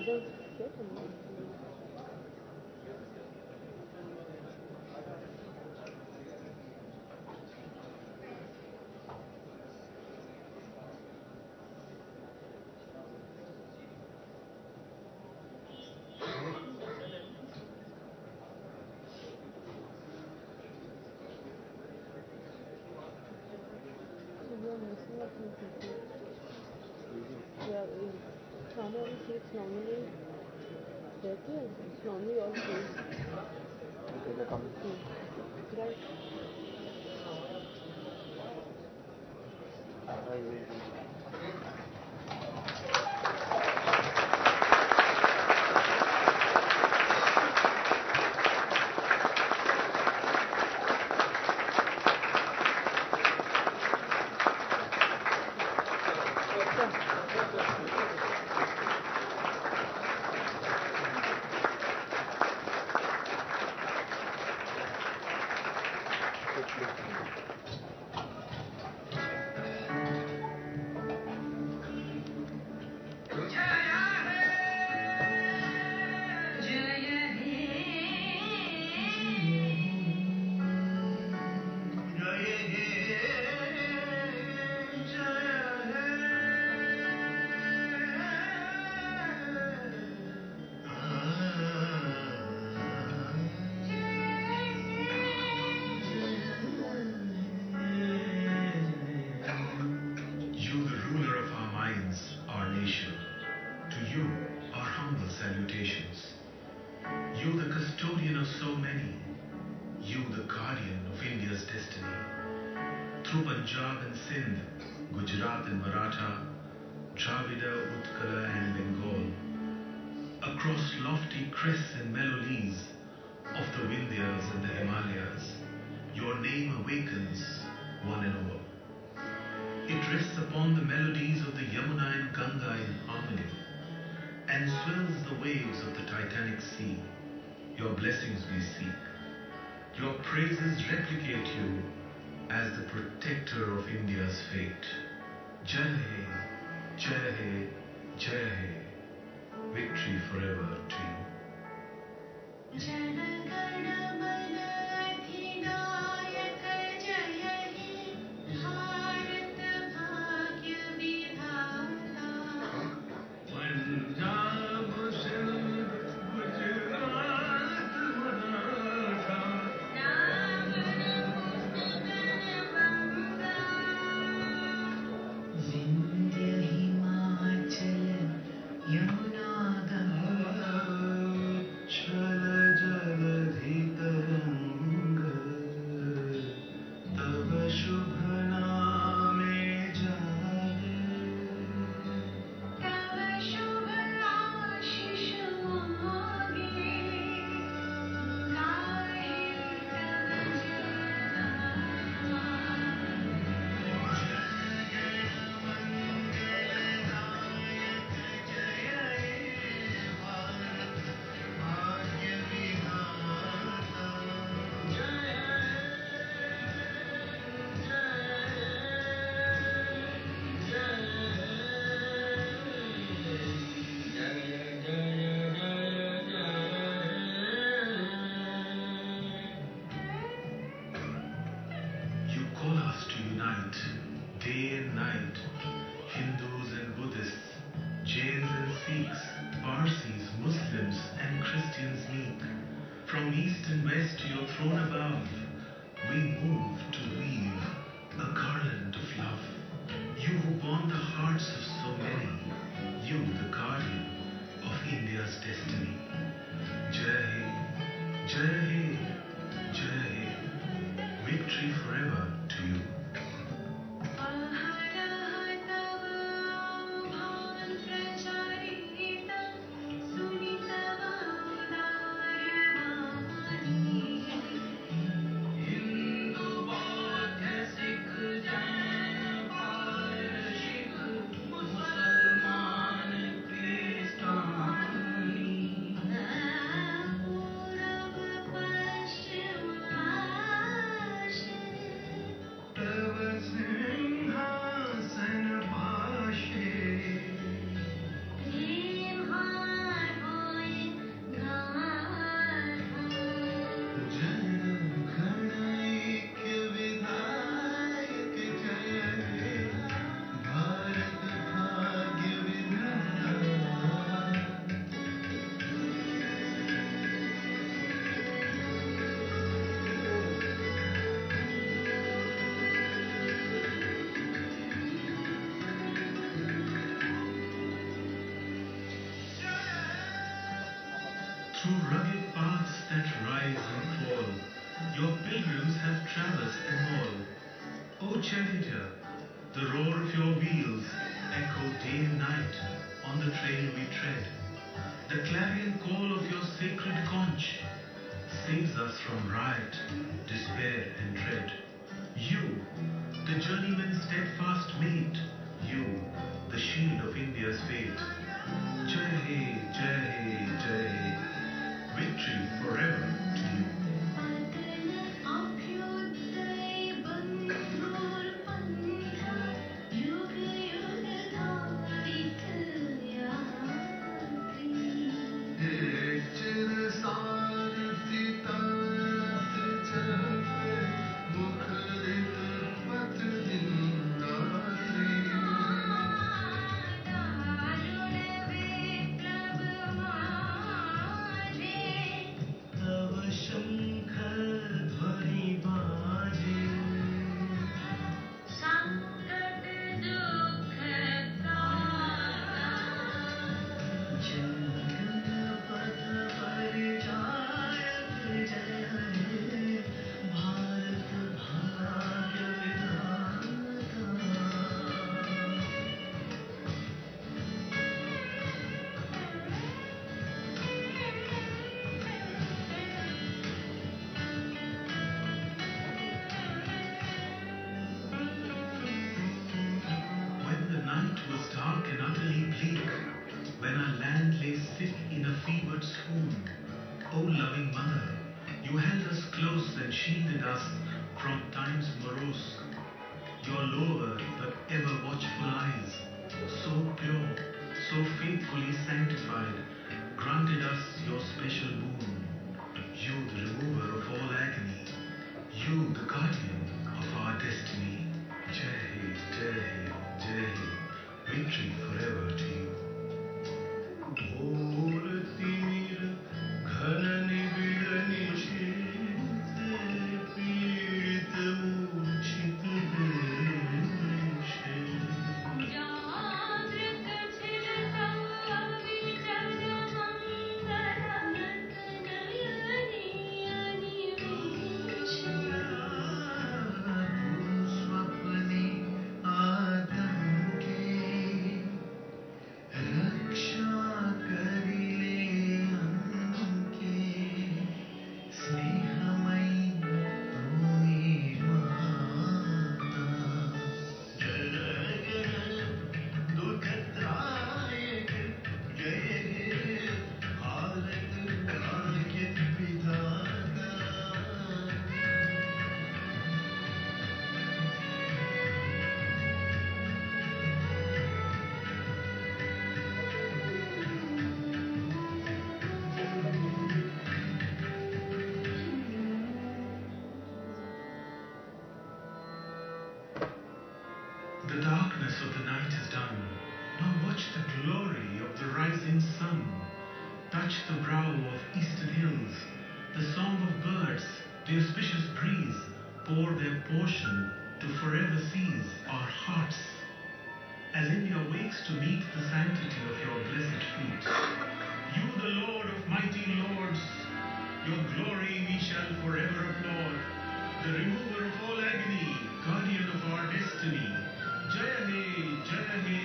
像别什么。You, the custodian of so many. You, the guardian of India's destiny. Through Punjab and Sindh, Gujarat and Maratha, Dravida, Utkala and Bengal, across lofty crests and melodies of the Vindhyas and the Himalayas, your name awakens one and all. It rests upon the melodies of the Yamuna and Ganga in harmony, and swells the waves of the Titanic Sea. Your blessings we seek. Your praises replicate you as the protector of India's fate. Jai Hai, Jai Hai, Jai Hai. Victory forever to you. Day and night, Hindus and Buddhists, Jains and Sikhs, Parsis, Muslims and Christians meek. From east and west to your throne above, we move to weave a garland of love. You who won the hearts of so many, you the guardian of India's destiny. Jai Hai, Jai Hai, Jai Hai. Victory forever to you. Through rugged paths that rise and fall, your pilgrims have traversed them all. O charioteer, the roar of your wheels echo day and night on the trail we tread. The clarion call of your sacred conch saves us from riot, despair and dread. You, the journeyman's steadfast mate, you, the shield of India's fate. Jai He, Jai He, Jai He. Victory forever to you. When the night was dark and utterly bleak, when our land lay sick in a fevered swoon, O loving mother, you held us close and shielded us from time's morose. Your lower but ever watchful eyes, so pure, so faithfully sanctified, granted us your special boon. You, the remover of all agony, you, the guardian of our destiny. Jai He, Jai He, Jai He. Victory forever to you. घोर तिमिर घन निबिड़ निशीथ पीड़ित मूर्छित देश जागृत छिर तव अविचल मंगल नयनी अनिमेष तू स्वप्ने आतंके रक्षा करिले अंके स्नेहमयी तुमी माता जनगण दुखत्रायक जय हे भारत भाग्य विधाता. The darkness of the night is done. Now watch the glory of the rising sun. Touch the brow of eastern hills. The song of birds, the auspicious breeze, pour their portion to forever seize our hearts. As India wakes to meet the sanctity of your blessed feet. You, the Lord of mighty lords, your glory we shall forever applaud. The remover of all agony, guardian of our destiny. Jaya He, Jaya He,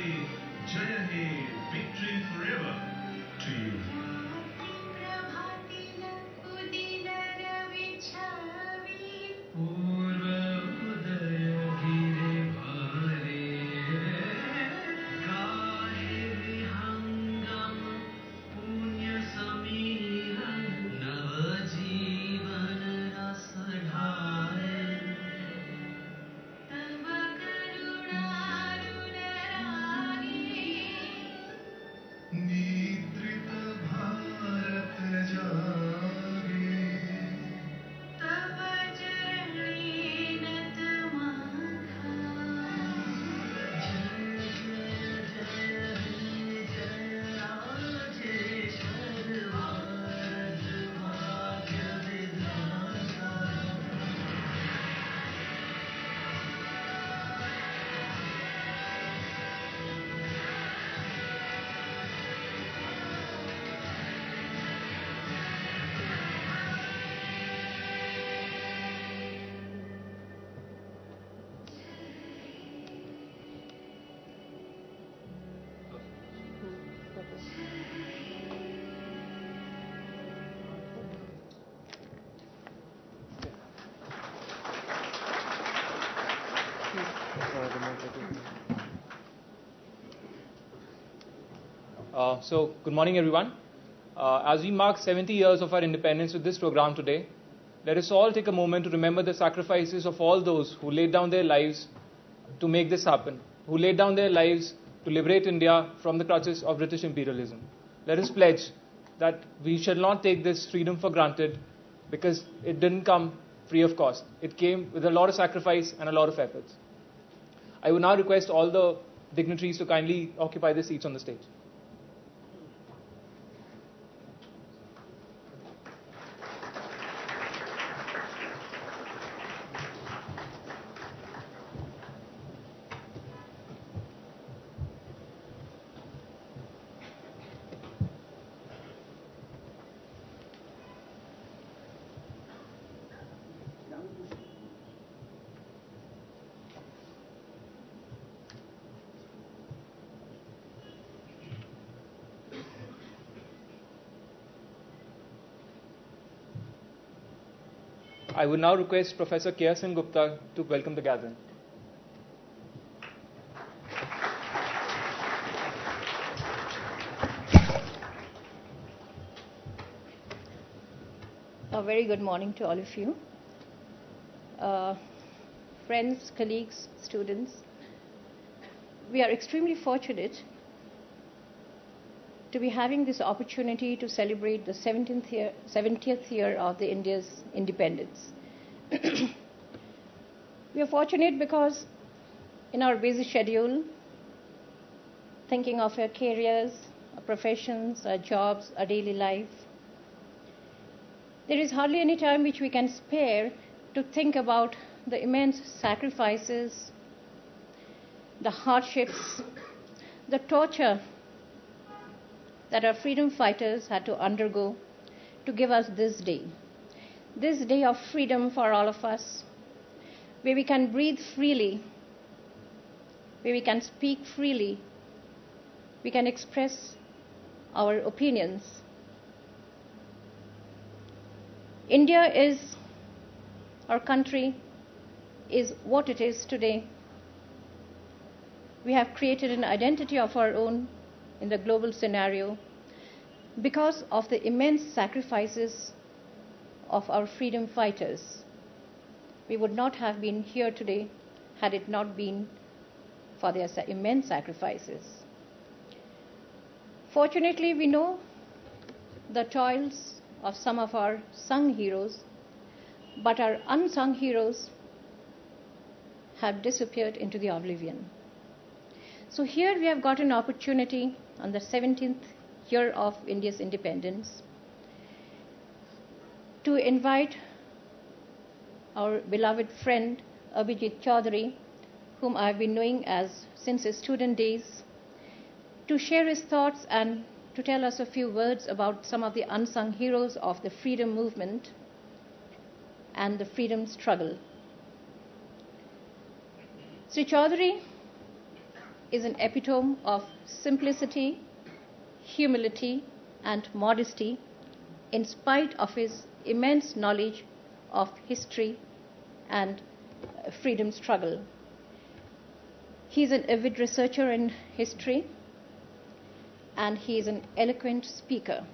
Jaya He, victory forever to you. Good morning, everyone. As we mark 70 years of our independence with this program today, let us all take a moment to remember the sacrifices of all those who laid down their lives to make this happen, who laid down their lives to liberate India from the clutches of British imperialism. Let us pledge that we shall not take this freedom for granted, because it didn't come free of cost. It came with a lot of sacrifice and a lot of efforts. I would now request all the dignitaries to kindly occupy their seats on the stage. I would now request Professor K. Singh Gupta to welcome the gathering. A very good morning to all of you. Friends, colleagues, students, we are extremely fortunate to be having this opportunity to celebrate the 70th year of the India's independence. We are fortunate because in our busy schedule, thinking of our careers, our professions, our jobs, our daily life, there is hardly any time which we can spare to think about the immense sacrifices, the hardships, the torture that our freedom fighters had to undergo to give us this day of freedom for all of us, where we can breathe freely, where we can speak freely, we can express our opinions. India is, our country is what it is today. We have created an identity of our own in the global scenario because of the immense sacrifices of our freedom fighters. We would not have been here today had it not been for their immense sacrifices. Fortunately, we know the toils of some of our sung heroes, but our unsung heroes have disappeared into the oblivion. So here we have got an opportunity on the 17th year of India's independence to invite our beloved friend Abhijit Chaudhary, whom I have been knowing since his student days, to share his thoughts and to tell us a few words about some of the unsung heroes of the freedom movement and the freedom struggle. Sri Chaudhary is an epitome of simplicity, humility, and modesty in spite of his immense knowledge of history and freedom struggle. He is an avid researcher in history, and he is an eloquent speaker.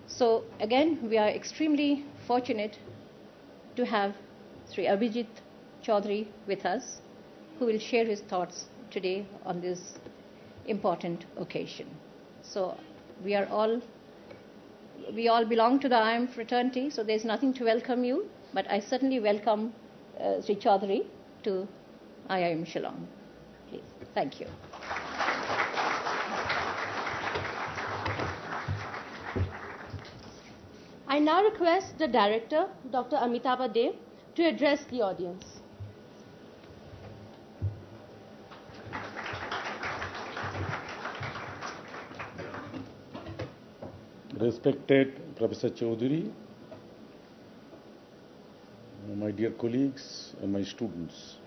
So again, we are extremely fortunate to have Sri Abhijit Chaudhary with us, who will share his thoughts today on this important occasion. So we all belong to the IIM fraternity, so there's nothing to welcome you, but I certainly welcome Sri Chaudhary to IIM Shillong. Please. Thank you. I now request the Director, Dr. Amitabha De, to address the audience. Respected Professor Chaudhary, my dear colleagues and my students,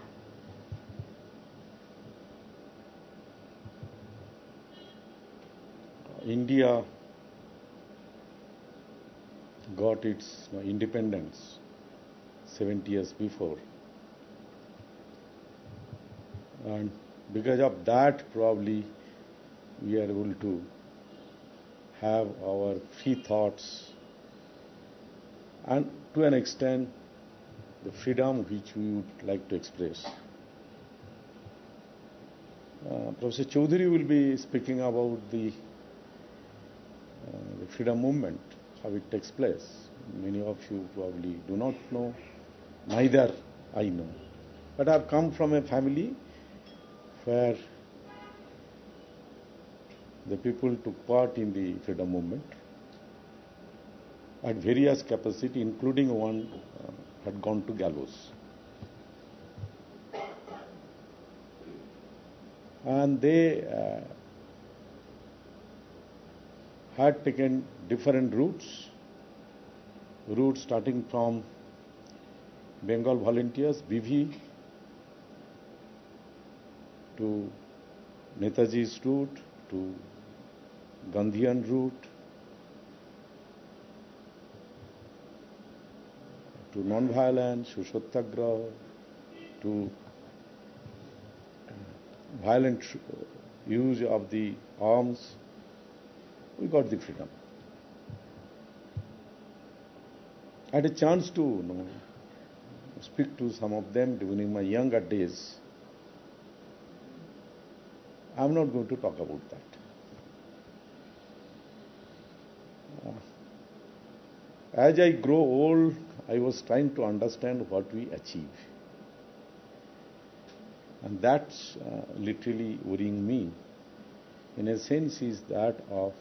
India got its independence 70 years before, and because of that probably we are able to have our free thoughts and to an extent the freedom which we would like to express. Professor Chaudhary will be speaking about the freedom movement, how it takes place. Many of you probably do not know, neither I know. But I have come from a family where the people took part in the freedom movement at various capacity, including one had gone to gallows. And they had taken different routes starting from Bengal volunteers, BV, to Netaji's route, to Gandhian route, to non-violence, to Satyagraha, to violent use of the arms. We got the freedom. I had a chance to speak to some of them during my younger days. I'm not going to talk about that. As I grow old, I was trying to understand what we achieve. And that's literally worrying me. In a sense, is that of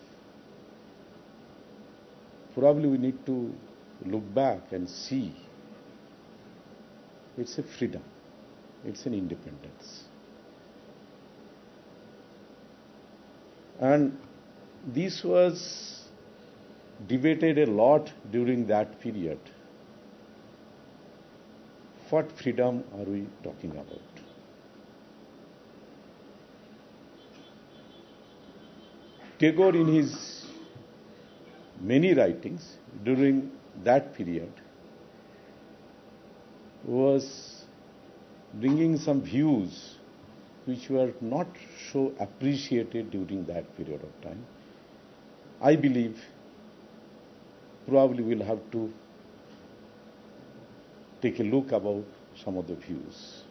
probably we need to look back and see it's a freedom, it's an independence. And this was debated a lot during that period. What freedom are we talking about? Tagore, in his many writings during that period, was bringing some views which were not so appreciated during that period of time. I believe probably we'll have to take a look about some of the views.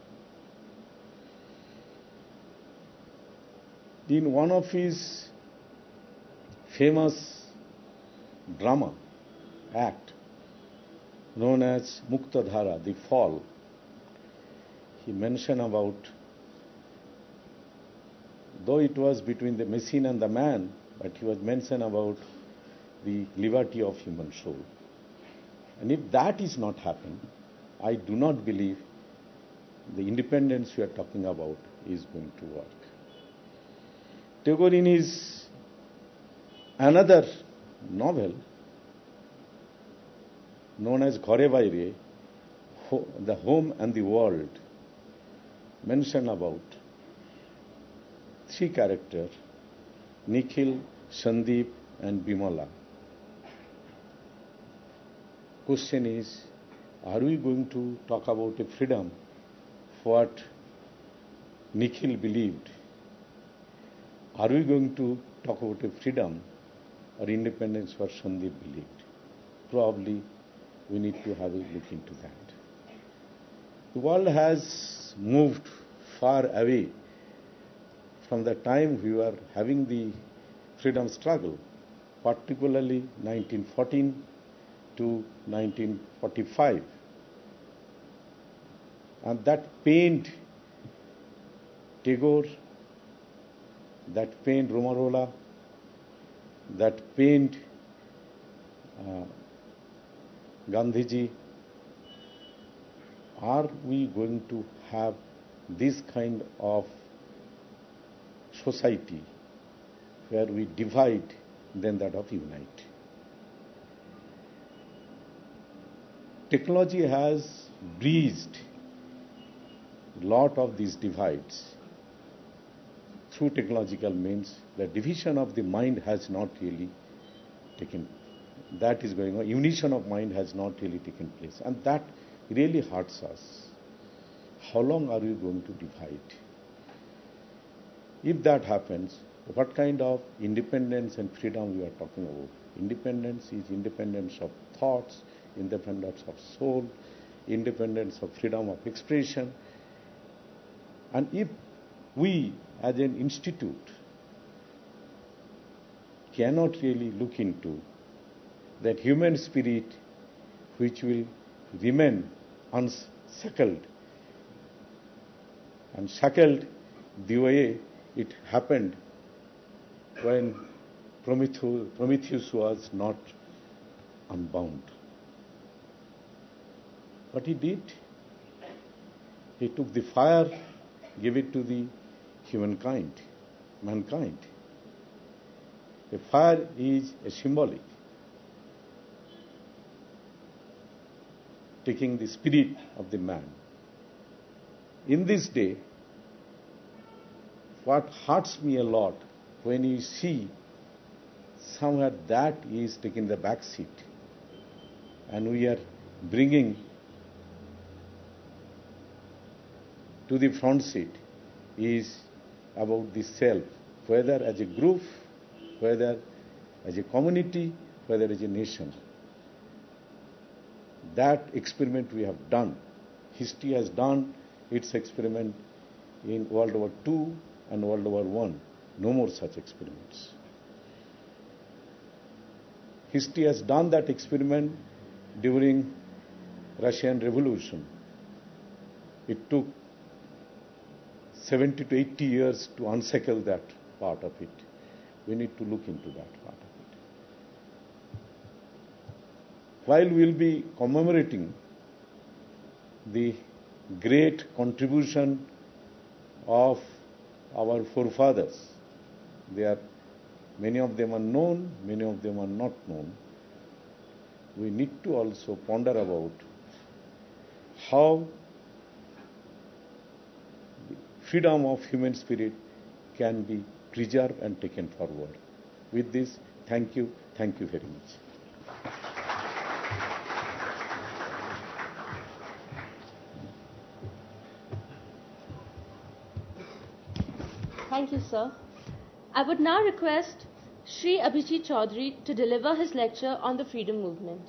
In one of his famous drama act known as Muktadhara, the fall, he mentioned about, though it was between the machine and the man, but he was mentioned about the liberty of human soul. And if that is not happening, I do not believe the independence we are talking about is going to work. Tagore, in his another novel known as Ghare Baire, The Home and the World, mentioned about three characters, Nikhil, Sandeep and Bimala. Question is, are we going to talk about a freedom what Nikhil believed? Are we going to talk about a freedom or independence what Sandeep believed? Probably we need to have a look into that. The world has moved far away from the time we were having the freedom struggle, particularly 1914 to 1945. And that pained Tagore, that pained Romarola, that pained Gandhiji. Are we going to have this kind of society where we divide than that of unite? Technology has breached a lot of these divides. Through technological means, the division of the mind has not really taken, that is going on. Unition of mind has not really taken place. And that really hurts us. How long are we going to divide? If that happens, what kind of independence and freedom we are talking about. Independence is independence of thoughts, independence of soul, independence of freedom of expression. And if we as an institute cannot really look into that human spirit which will remain unshackled and shackled the way it happened when Prometheus was not unbound. What he did, he took the fire, gave it to the mankind. The fire is a symbolic, taking the spirit of the man. In this day, what hurts me a lot when you see somewhere that is taking the back seat and we are bringing to the front seat is about the self, whether as a group, whether as a community, whether as a nation. That experiment we have done. History has done its experiment in World War II and World War I. No more such experiments. History has done that experiment during Russian Revolution. It took 70 to 80 years to unshackle that part of it. We need to look into that part of it. While we will be commemorating the great contribution of our forefathers, many of them are known, many of them are not known. We need to also ponder about how the freedom of human spirit can be preserved and taken forward. With this, thank you very much. Thank you, sir. I would now request Shri Abhijit Chaudhary to deliver his lecture on the freedom movement.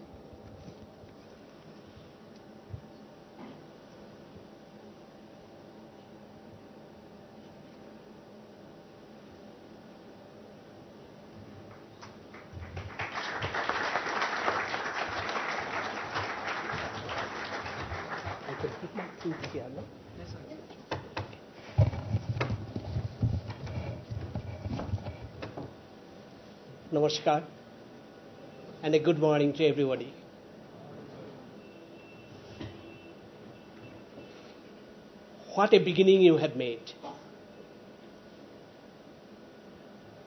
Namaskar and a good morning to everybody. What a beginning you had made.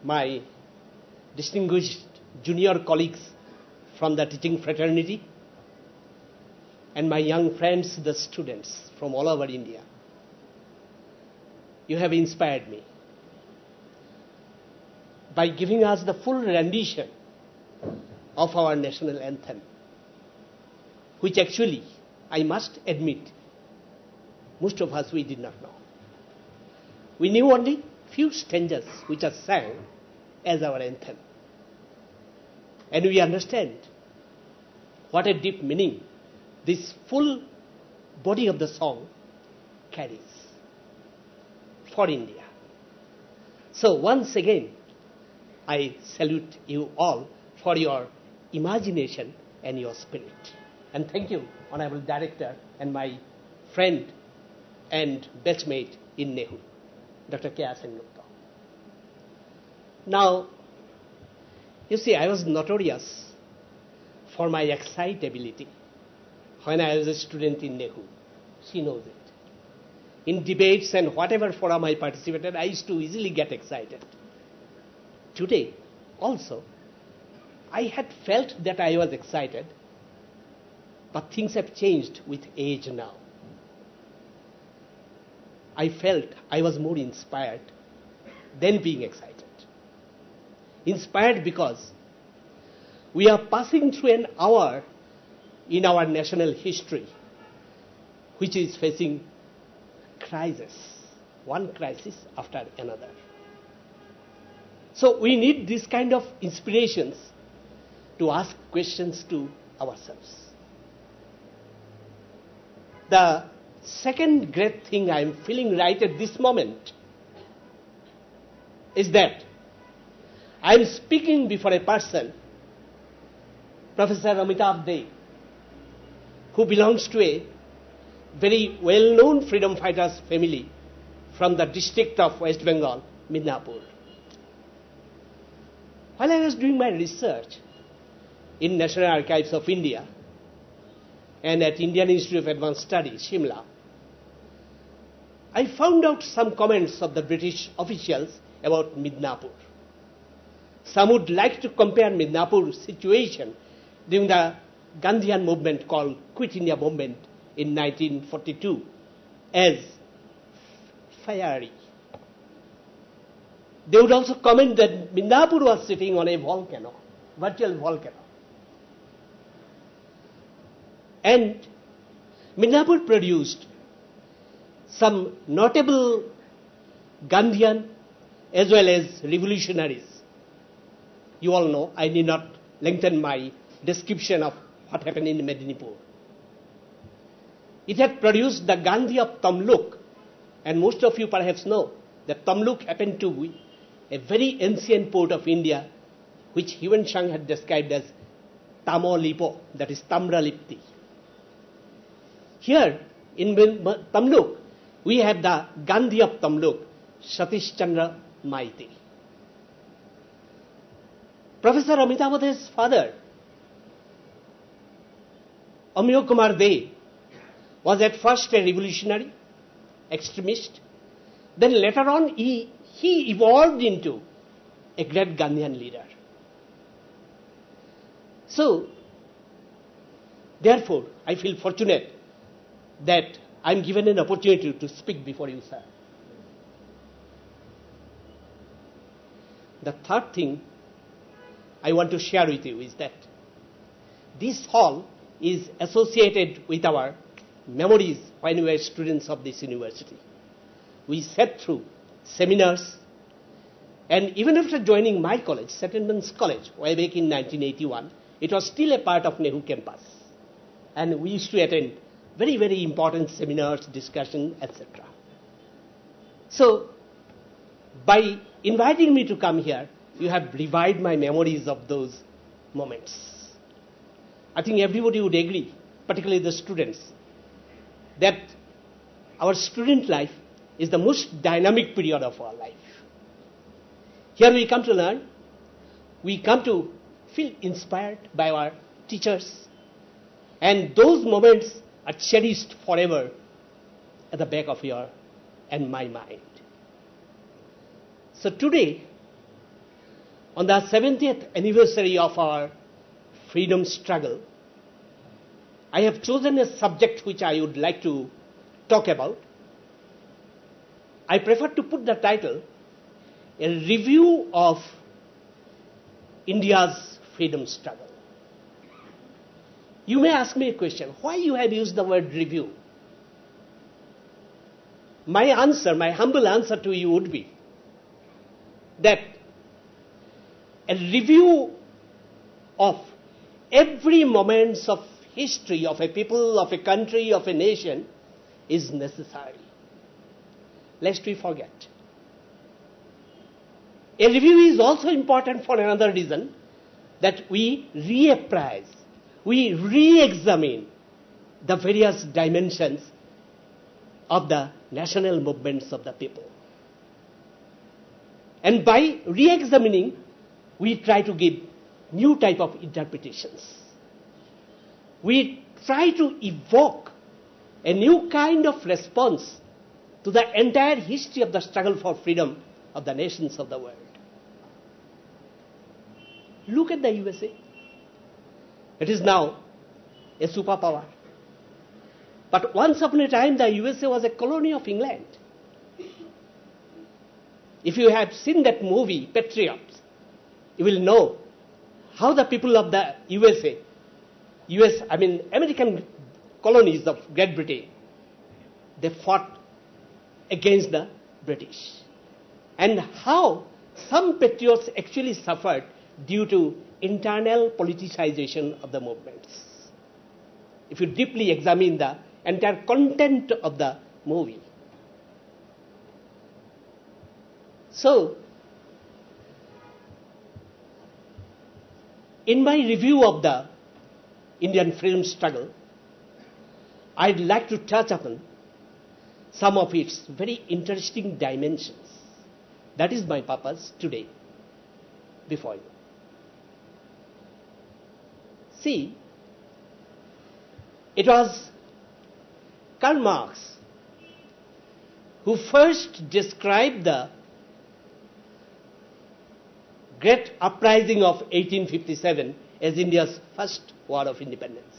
My distinguished junior colleagues from the teaching fraternity and my young friends, the students from all over India. You have inspired me by giving us the full rendition of our national anthem, which actually, I must admit, most of us we did not know. We knew only few stanzas which are sang as our anthem. And we understand what a deep meaning this full body of the song carries for India. So once again, I salute you all for your imagination and your spirit. And thank you, Honorable Director and my friend and batchmate in NEHU, Dr. K. Sen Gupta. Now, you see, I was notorious for my excitability when I was a student in NEHU. She knows it. In debates and whatever forum I participated, I used to easily get excited. Today, also, I had felt that I was excited, but things have changed with age now. I felt I was more inspired than being excited. Inspired because we are passing through an hour in our national history which is facing crisis, one crisis after another. So we need this kind of inspirations to ask questions to ourselves. The second great thing I am feeling right at this moment is that I am speaking before a person, Professor Amitabh De, who belongs to a very well-known freedom fighters family from the district of West Bengal, Midnapur. While I was doing my research in National Archives of India and at Indian Institute of Advanced Studies, Shimla, I found out some comments of the British officials about Midnapur. Some would like to compare Midnapur's situation during the Gandhian movement called Quit India movement in 1942 as fiery. They would also comment that Midnapur was sitting on a volcano, virtual volcano. And Midnapur produced some notable Gandhian as well as revolutionaries. You all know, I need not lengthen my description of what happened in Medinipur. It had produced the Gandhi of Tamluk, and most of you perhaps know that Tamluk happened to be a very ancient port of India, which Yuan Shang had described as Tamolipo, that is Tamralipti. Here in Tamluk, we have the Gandhi of Tamluk, Satish Chandra Maiti. Professor Amitabh De's father, Amyo Kumar De, was at first a revolutionary, extremist. Then later on, he evolved into a great Gandhian leader. So, therefore, I feel fortunate that I am given an opportunity to speak before you, sir. The third thing I want to share with you is that this hall is associated with our memories when we were students of this university. We sat through seminars, and even after joining my college, St. Edmund's College, way back in 1981, it was still a part of Nehru campus. And we used to attend very, very important seminars, discussion, etc. So, by inviting me to come here, you have revived my memories of those moments. I think everybody would agree, particularly the students, that our student life is the most dynamic period of our life. Here we come to learn, we come to feel inspired by our teachers, and those moments are cherished forever at the back of your and my mind. So today, on the 70th anniversary of our freedom struggle, I have chosen a subject which I would like to talk about. I prefer to put the title, A Review of India's Freedom Struggle. You may ask me a question, why you have used the word review? My answer, my humble answer to you would be that a review of every moment of history of a people, of a country, of a nation is necessary, lest we forget. A review is also important for another reason, that we reappraise, we re-examine the various dimensions of the national movements of the people. And by re-examining, we try to give new type of interpretations. We try to evoke a new kind of response to the entire history of the struggle for freedom of the nations of the world. Look at the USA. It is now a superpower. But once upon a time, the USA was a colony of England. If you have seen that movie, Patriots, you will know how the people of the American colonies of Great Britain, they fought against the British. And how some patriots actually suffered due to internal politicization of the movements. If you deeply examine the entire content of the movie. So, in my review of the Indian freedom struggle, I'd like to touch upon some of its very interesting dimensions. That is my purpose today before you. See, it was Karl Marx who first described the great uprising of 1857 as India's first war of independence.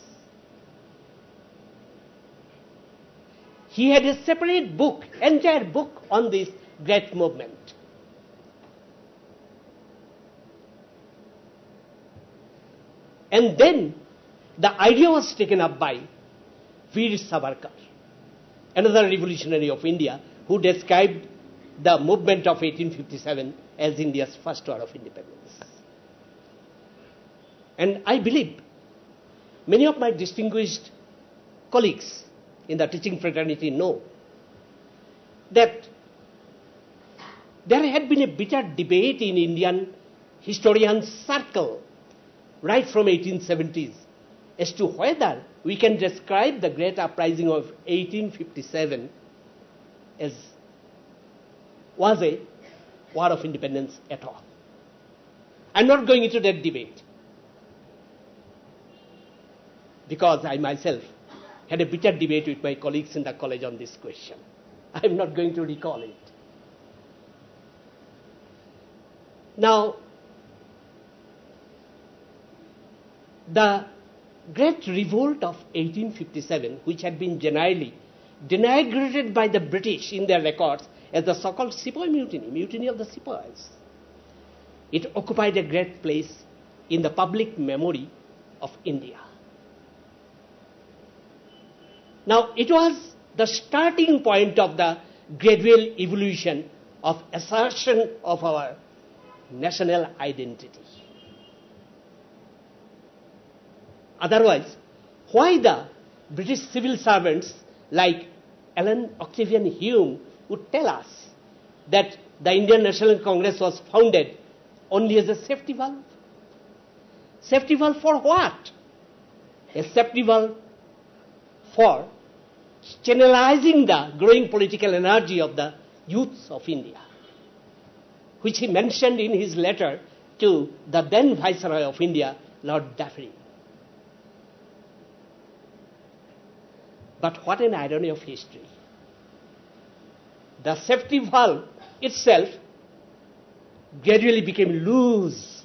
He had a separate book, entire book on this great movement. And then the idea was taken up by Veer Savarkar, another revolutionary of India, who described the movement of 1857 as India's first war of independence. And I believe many of my distinguished colleagues in the teaching fraternity know that there had been a bitter debate in Indian historians' circle right from 1870s as to whether we can describe the great uprising of 1857 as was a war of independence at all. I'm not going into that debate because I myself had a bitter debate with my colleagues in the college on this question. I'm not going to recall it. Now, the great revolt of 1857, which had been generally denigrated by the British in their records as the so-called Sepoy Mutiny, Mutiny of the Sepoys, it occupied a great place in the public memory of India. Now, it was the starting point of the gradual evolution of assertion of our national identity. Otherwise, why the British civil servants like Alan Octavian Hume would tell us that the Indian National Congress was founded only as a safety valve? Safety valve for what? A safety valve for channelizing the growing political energy of the youths of India, which he mentioned in his letter to the then Viceroy of India, Lord Dufferin. But what an irony of history. The safety valve itself gradually became loose,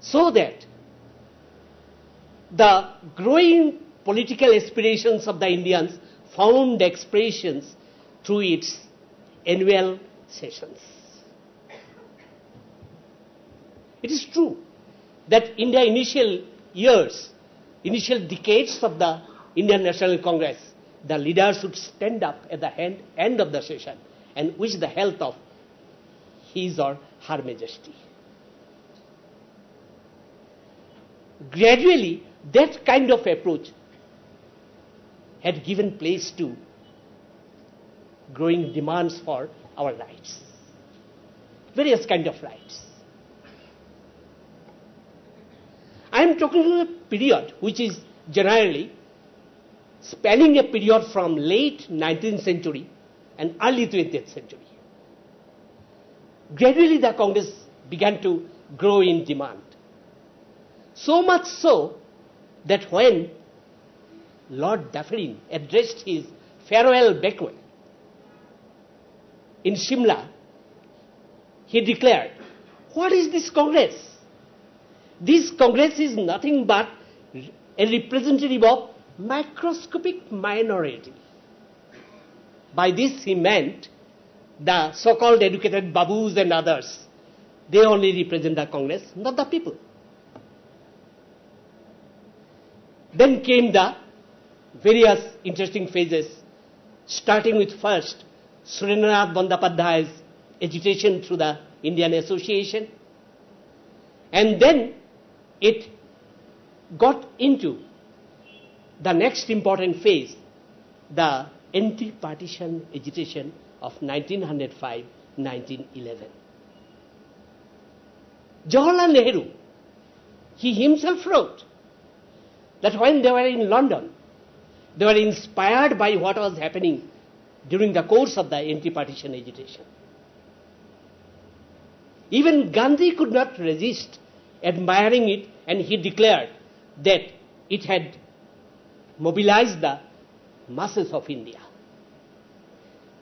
so that the growing political aspirations of the Indians found expressions through its annual sessions. It is true that in the initial years, initial decades of the Indian National Congress, the leaders would stand up at the end of the session and wish the health of His or Her Majesty. Gradually, that kind of approach had given place to growing demands for our rights, various kinds of rights. I am talking about a period which is generally spanning a period from late 19th century and early 20th century. Gradually, the Congress began to grow in demand. So much so that when Lord Dufferin addressed his farewell banquet in Shimla, he declared, "What is this Congress? This Congress is nothing but a representative of microscopic minority." By this he meant the so-called educated babus and others. They only represent the Congress, not the people. Then came the various interesting phases, starting with first Surendranath Bandyopadhyay's agitation through the Indian Association. And then it got into the next important phase, the anti-partition agitation of 1905-1911. Jawaharlal Nehru, he himself wrote that when they were in London, they were inspired by what was happening during the course of the anti-partition agitation. Even Gandhi could not resist admiring it, and he declared that it had mobilized the masses of India.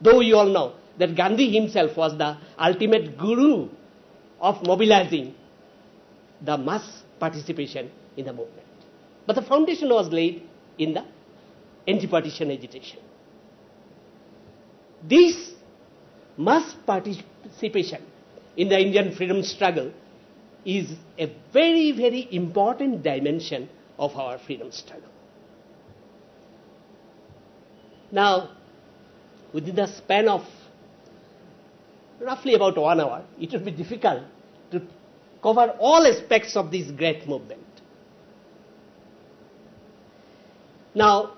Though you all know that Gandhi himself was the ultimate guru of mobilizing the mass participation in the movement. But the foundation was laid in the anti-partition agitation. This mass participation in the Indian freedom struggle is a very, very important dimension of our freedom struggle. Now, within the span of roughly about 1 hour, it will be difficult to cover all aspects of this great movement. Now,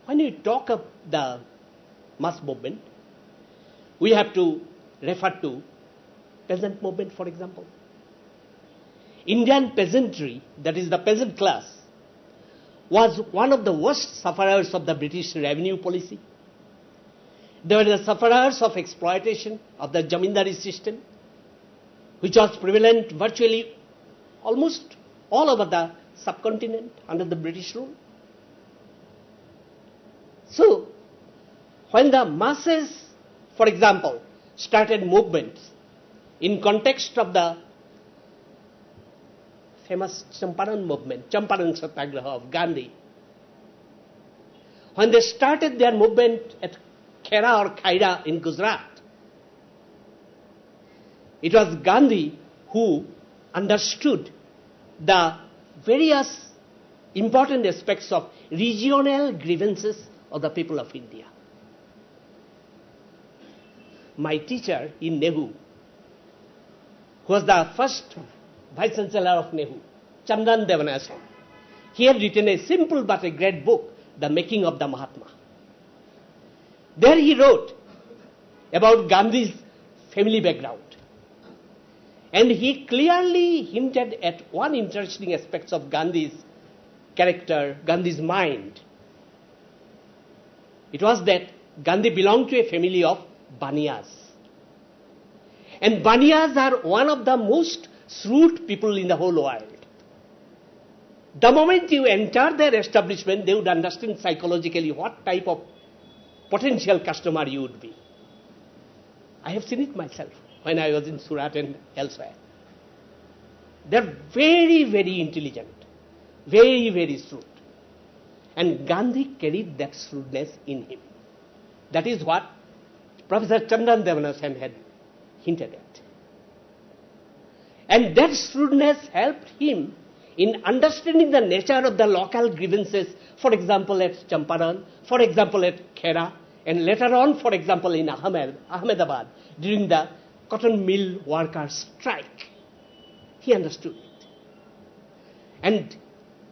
when we talk of the mass movement, we have to refer to peasant movement, for example. Indian peasantry, that is the peasant class, was one of the worst sufferers of the British revenue policy. They were the sufferers of exploitation of the zamindari system, which was prevalent virtually almost all over the subcontinent under the British rule. So, when the masses, for example, started movements in context of the famous Champaran movement, Champaran Satyagraha of Gandhi, when they started their movement at Khera or Khaira in Gujarat, it was Gandhi who understood the various important aspects of regional grievances of the people of India. My teacher in Nehu, who was the first Vice Chancellor of Nehu, Chandan Devanasam, he had written a simple but a great book, The Making of the Mahatma. There he wrote about Gandhi's family background. And he clearly hinted at one interesting aspect of Gandhi's character, Gandhi's mind. It was that Gandhi belonged to a family of Baniyas. And Baniyas are one of the most shrewd people in the whole world. The moment you enter their establishment, they would understand psychologically what type of potential customer you would be. I have seen it myself when I was in Surat and elsewhere. They're very, very intelligent, very, very shrewd. And Gandhi carried that shrewdness in him. That is what Professor Chandan Devanasam had hinted at. And that shrewdness helped him in understanding the nature of the local grievances, for example at Champaran, for example at Khera, and later on, for example, in Ahmedabad, during the cotton mill workers' strike. He understood it. And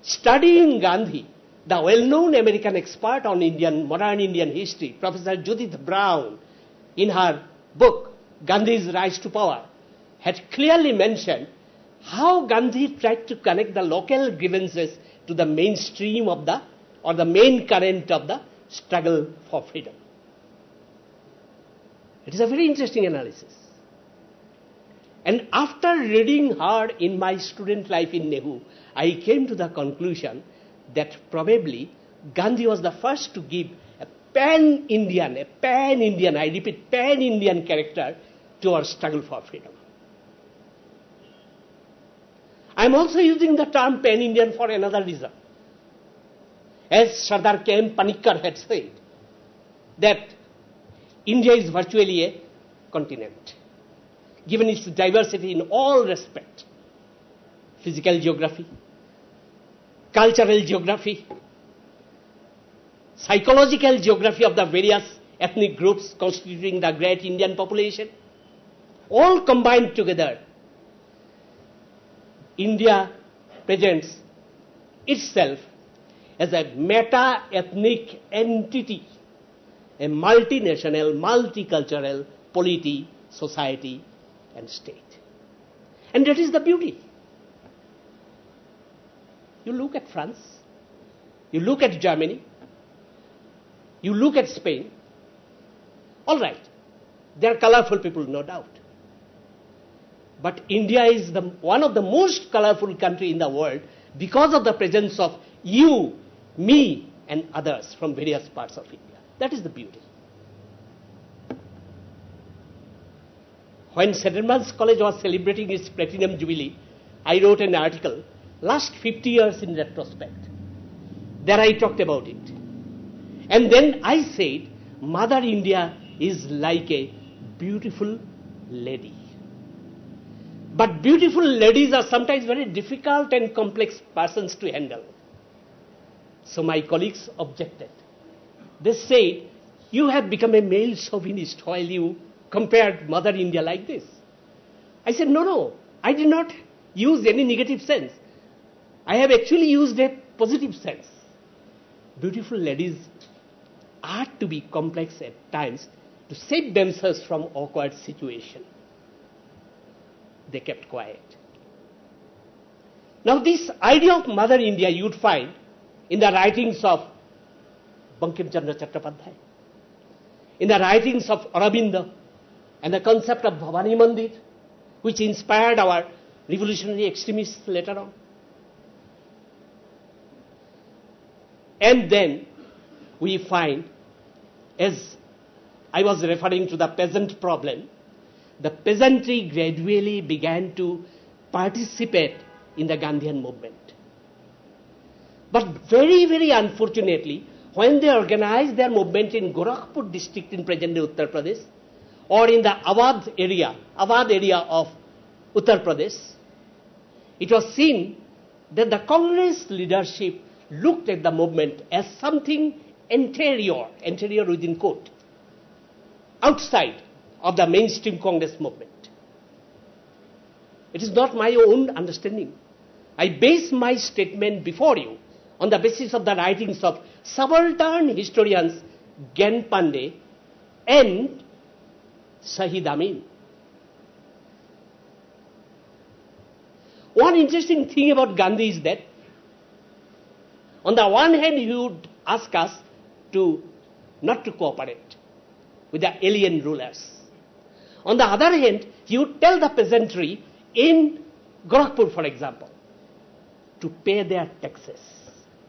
studying Gandhi, the well-known American expert on modern Indian history, Professor Judith Brown, in her book, Gandhi's Rise to Power, had clearly mentioned how Gandhi tried to connect the local grievances to the mainstream of the main current of the struggle for freedom. It is a very interesting analysis. And after reading hard in my student life in Nehu, I came to the conclusion that probably Gandhi was the first to give a pan-Indian, I repeat, pan-Indian character to our struggle for freedom. I am also using the term pan-Indian for another reason. As Sardar K.M. Panikkar had said, that India is virtually a continent, given its diversity in all respects: physical geography, cultural geography, psychological geography of the various ethnic groups constituting the great Indian population, all combined together, India presents itself as a meta-ethnic entity, a multinational, multicultural polity, society and state. And that is the beauty. You look at France, you look at Germany, you look at Spain, all right, they are colorful people, no doubt. But India is one of the most colorful countries in the world because of the presence of you, me, and others from various parts of India. That is the beauty. When St. Edmund's College was celebrating its Platinum Jubilee, I wrote an article, last 50 years in retrospect. There I talked about it. And then I said, Mother India is like a beautiful lady. But beautiful ladies are sometimes very difficult and complex persons to handle. So my colleagues objected. They said, you have become a male chauvinist while you compared Mother India like this. I said, no, I did not use any negative sense. I have actually used a positive sense. Beautiful ladies are to be complex at times to save themselves from awkward situations. They kept quiet. Now this idea of Mother India you would find in the writings of Bankim Chandra Chattopadhyay, in the writings of Aurobindo, and the concept of Bhavani Mandir, which inspired our revolutionary extremists later on. And then we find, as I was referring to the peasant problem, the peasantry gradually began to participate in the Gandhian movement. But very, very unfortunately, when they organized their movement in Gorakhpur district in present-day Uttar Pradesh, or in the Awadh area of Uttar Pradesh, it was seen that the Congress leadership looked at the movement as something interior within quote, outside of the mainstream Congress movement. It is not my own understanding. I base my statement before you on the basis of the writings of subaltern historians Gyan Pandey and Shahid Amin. One interesting thing about Gandhi is that on the one hand he would ask us not to cooperate with the alien rulers. On the other hand, he would tell the peasantry in Gorakhpur, for example, to pay their taxes.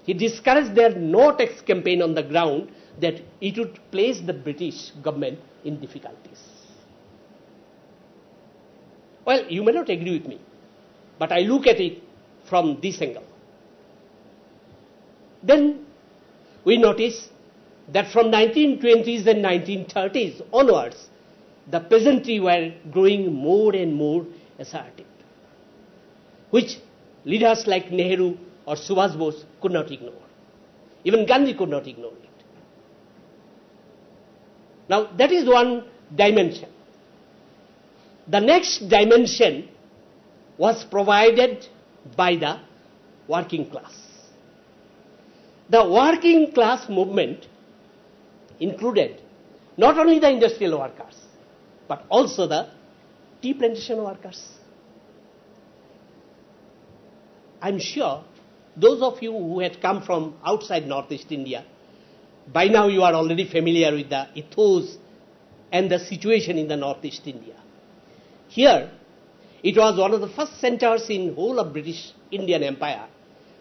He discouraged their no tax campaign on the ground that it would place the British government in difficulties. Well, you may not agree with me, but I look at it from this angle. Then we notice that from 1920s and 1930s onwards, the peasantry were growing more and more assertive, which leaders like Nehru or Subhash Bose could not ignore. Even Gandhi could not ignore it. Now, that is one dimension. The next dimension was provided by the working class. The working class movement included not only the industrial workers, but also the tea plantation workers. I'm sure those of you who had come from outside Northeast India, by now you are already familiar with the ethos and the situation in the Northeast India. Here, it was one of the first centers in whole of British Indian Empire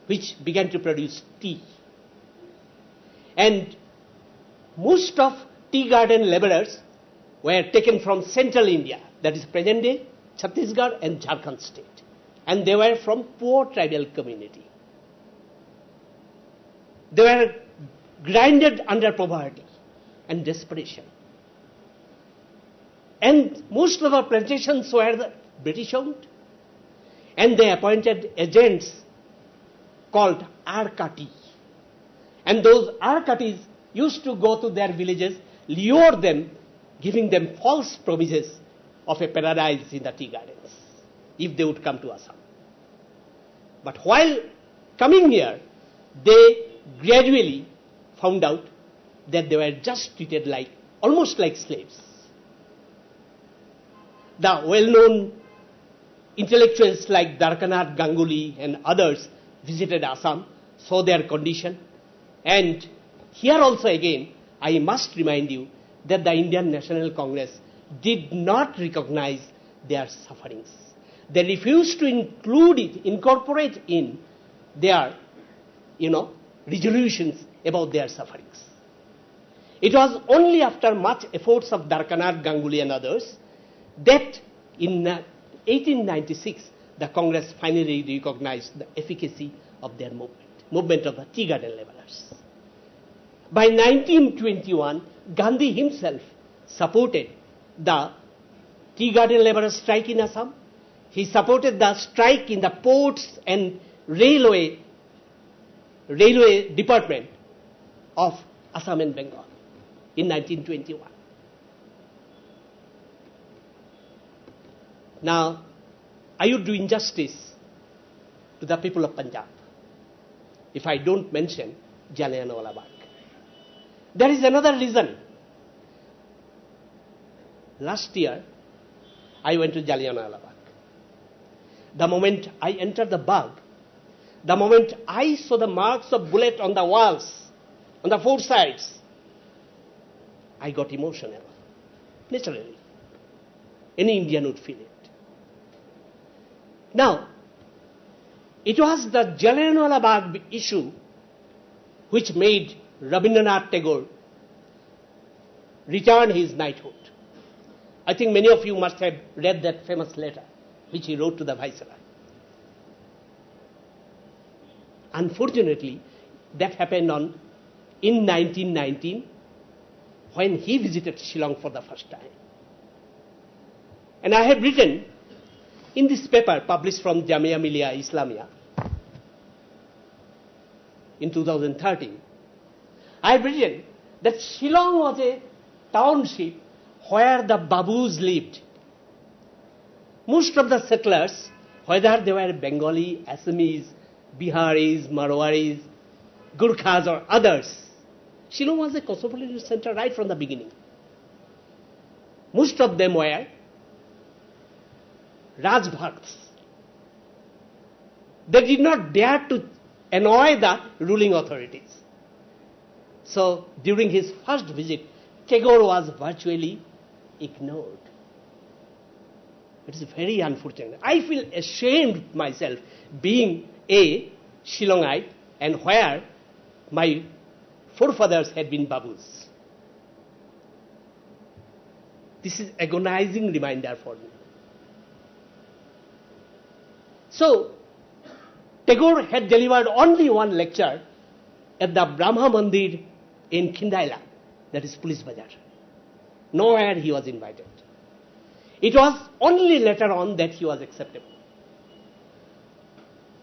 which began to produce tea. And most of tea garden laborers were taken from central India, that is present-day Chhattisgarh and Jharkhand state. And they were from poor tribal community. They were grinded under poverty and desperation. And most of our plantations were the British owned. And they appointed agents called Arkatis. And those Arkatis used to go to their villages lure them, giving them false promises of a paradise in the tea gardens, if they would come to Assam. But while coming here, they gradually found out that they were just treated like, almost like slaves. The well-known intellectuals like Darkanath Ganguly and others visited Assam, saw their condition. And here also again, I must remind you that the Indian National Congress did not recognize their sufferings. They refused to incorporate in their, resolutions about their sufferings. It was only after much efforts of Darkanath Ganguly and others that in 1896 the Congress finally recognized the efficacy of their movement of the tea garden laborers. By 1921, Gandhi himself supported the tea garden laborers strike in Assam. He supported the strike in the ports and railway department of Assam and Bengal in 1921. Now, I would do injustice to the people of Punjab if I don't mention Jallianwala Bagh. There is another reason. Last year, I went to Jallianwala Bagh. The moment I entered the Bagh, the moment I saw the marks of bullet on the walls, on the four sides, I got emotional. Naturally. Any Indian would feel it. Now, it was the Jallianwala Bagh issue which made Rabindranath Tagore return his knighthood. I think many of you must have read that famous letter which he wrote to the Viceroy. Unfortunately, that happened in 1919 when he visited Shillong for the first time. And I have written in this paper published from Jamia Millia Islamia in 2013, I have written that Shillong was a township where the Babus lived. Most of the settlers, whether they were Bengali, Assamese, Biharis, Marwaris, Gurkhas or others, Shillong was a cosmopolitan center right from the beginning. Most of them were Rajbhakts. They did not dare to annoy the ruling authorities. So during his first visit, Tagore was virtually ignored. It is very unfortunate. I feel ashamed myself being a Shillongite and where my forefathers had been Babus. This is agonizing reminder for me. So, Tagore had delivered only one lecture at the Brahma Mandir in Khindaila, that is Police Bazar. Nowhere he was invited. It was only later on that he was acceptable.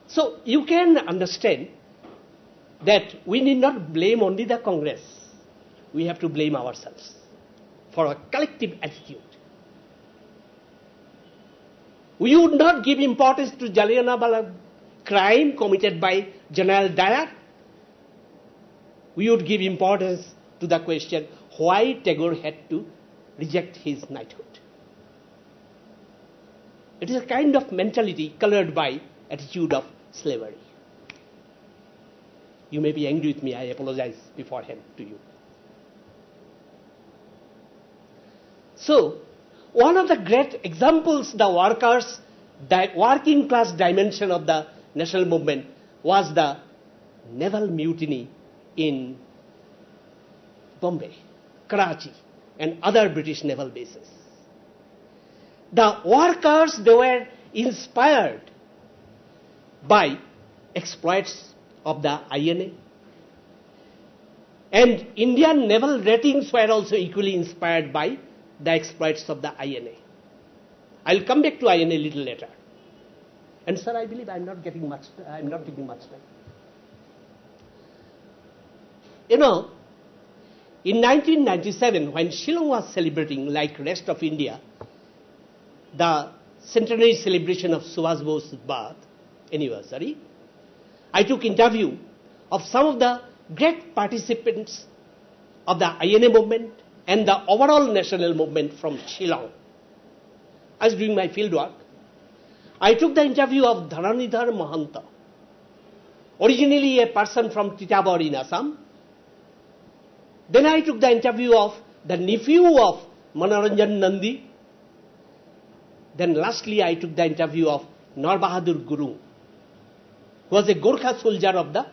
So you can understand that we need not blame only the Congress. We have to blame ourselves for a collective attitude. We would not give importance to Jallianwala crime committed by General Dyer. We would give importance to the question why Tagore had to reject his knighthood. It is a kind of mentality colored by attitude of slavery. You may be angry with me, I apologize beforehand to you. So, one of the great examples, the working class dimension of the national movement was the naval mutiny in Bombay, Karachi, and other British naval bases. The workers, they were inspired by exploits of the INA. And Indian naval ratings were also equally inspired by the exploits of the INA. I'll come back to INA a little later. And sir, I believe I'm not taking much time. in 1997, when Shillong was celebrating, like rest of India, the centenary celebration of Subhash Bose's birth anniversary, I took interview of some of the great participants of the INA movement and the overall national movement from Shillong. I was doing my field work. I took the interview of Dharanidhar Mahanta, originally a person from Titagor in Assam. Then I took the interview of the nephew of Manoranjan Nandi. Then lastly I took the interview of Narbahadur Gurung, who was a Gorkha soldier of the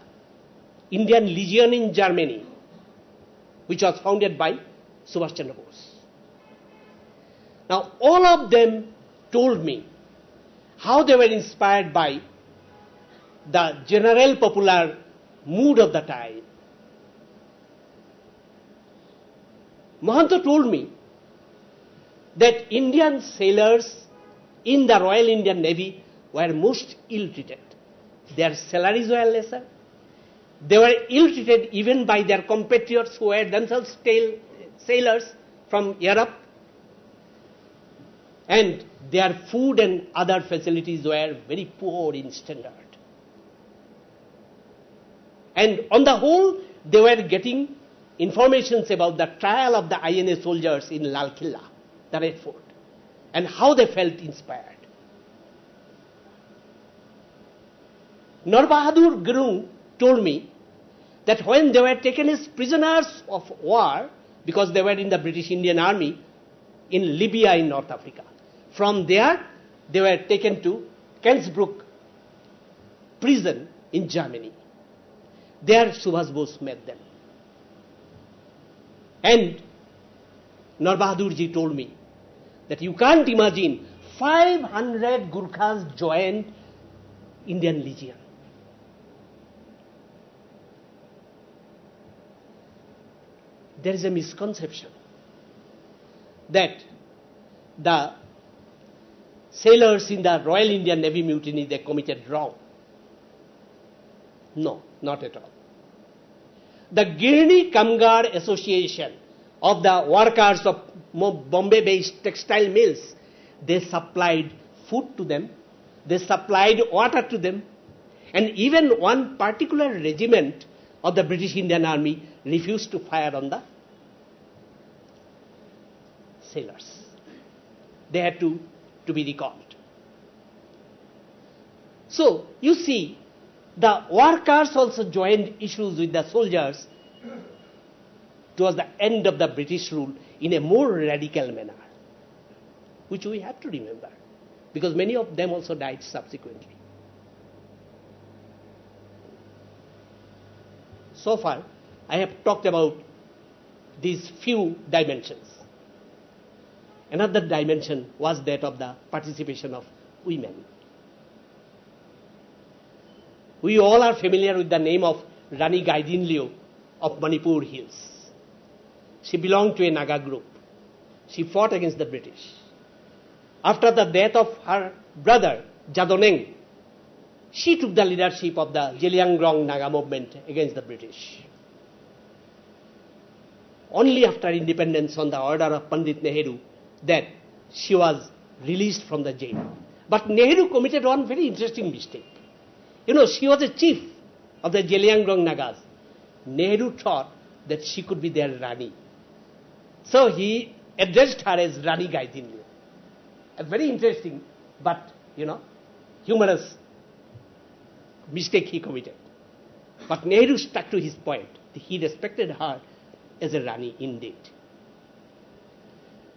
Indian Legion in Germany, which was founded by Subhash Chandra Bose. Now all of them told me how they were inspired by the general popular mood of the time. Mahanta told me that Indian sailors in the Royal Indian Navy were most ill-treated. Their salaries were lesser. They were ill-treated even by their compatriots who were themselves sailors from Europe. And their food and other facilities were very poor in standard. And on the whole, they were getting informations about the trial of the INA soldiers in Lal Killa, the Red Fort, and how they felt inspired. Narbahadur Gurung told me that when they were taken as prisoners of war, because they were in the British Indian Army in Libya in North Africa, from there they were taken to Kensbrook prison in Germany. There Subhash Bose met them. And Narbahadurji told me that you can't imagine 500 Gurkhas joined Indian Legion. There is a misconception that the sailors in the Royal Indian Navy mutiny, they committed wrong. No, not at all. The Girni Kamgar Association of the workers of Bombay-based textile mills, they supplied food to them, they supplied water to them, and even one particular regiment of the British Indian Army refused to fire on the sailors. They had to be recalled. So, you see, the workers also joined issues with the soldiers towards the end of the British rule in a more radical manner, which we have to remember, because many of them also died subsequently. So far, I have talked about these few dimensions. Another dimension was that of the participation of women. We all are familiar with the name of Rani Gaidinliu of Manipur Hills. She belonged to a Naga group. She fought against the British. After the death of her brother, Jadoneng, she took the leadership of the Zeliangrong Naga movement against the British. Only after independence, on the order of Pandit Nehru, that she was released from the jail. But Nehru committed one very interesting mistake. You know, she was a chief of the Zeliangrong Nagas. Nehru thought that she could be their Rani. So he addressed her as Rani Gaidinliu. A very interesting, but, humorous mistake he committed. But Nehru stuck to his point. He respected her as a Rani indeed.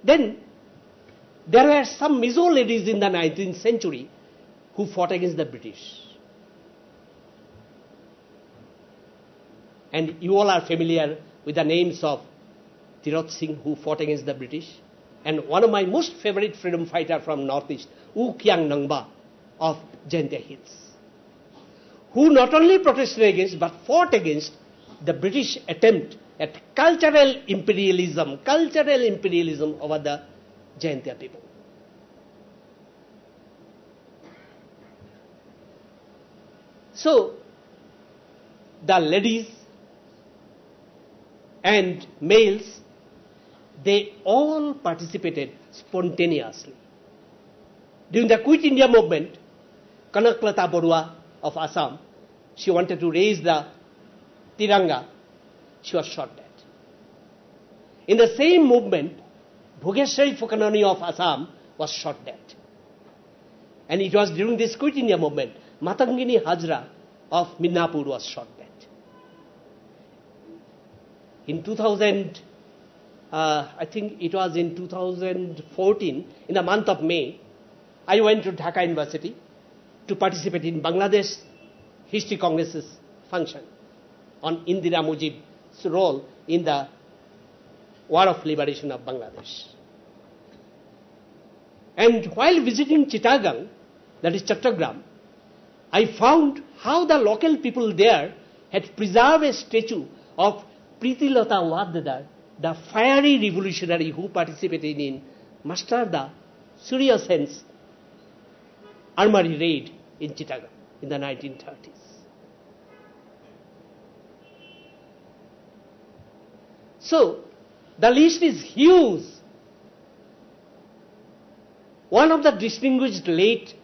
Then, there were some Mizo ladies in the 19th century who fought against the British. And you all are familiar with the names of Tirot Singh, who fought against the British, and one of my most favorite freedom fighter from Northeast, U Kyang Nangba of Jaintia Hills, who not only protested against but fought against the British attempt at cultural imperialism over the Jaintia people. So, the ladies and males, they all participated spontaneously. During the Quit India movement, Kanaklata Borua of Assam, she wanted to raise the Tiranga. She was shot dead. In the same movement, Bhogeshwari Phukanani of Assam was shot dead. And it was during this Quit India movement, Matangini Hajra of Midnapur was shot dead. In 2000, I think it was in 2014, in the month of May, I went to Dhaka University to participate in Bangladesh History Congress's function on Indira Mujib's role in the War of Liberation of Bangladesh. And while visiting Chittagong, that is Chattogram, I found how the local people there had preserved a statue of Pritilata Waddadar, the fiery revolutionary who participated in Master the Surya Sen's armory raid in Chittagong in the 1930s. So, the list is huge. One of the distinguished late,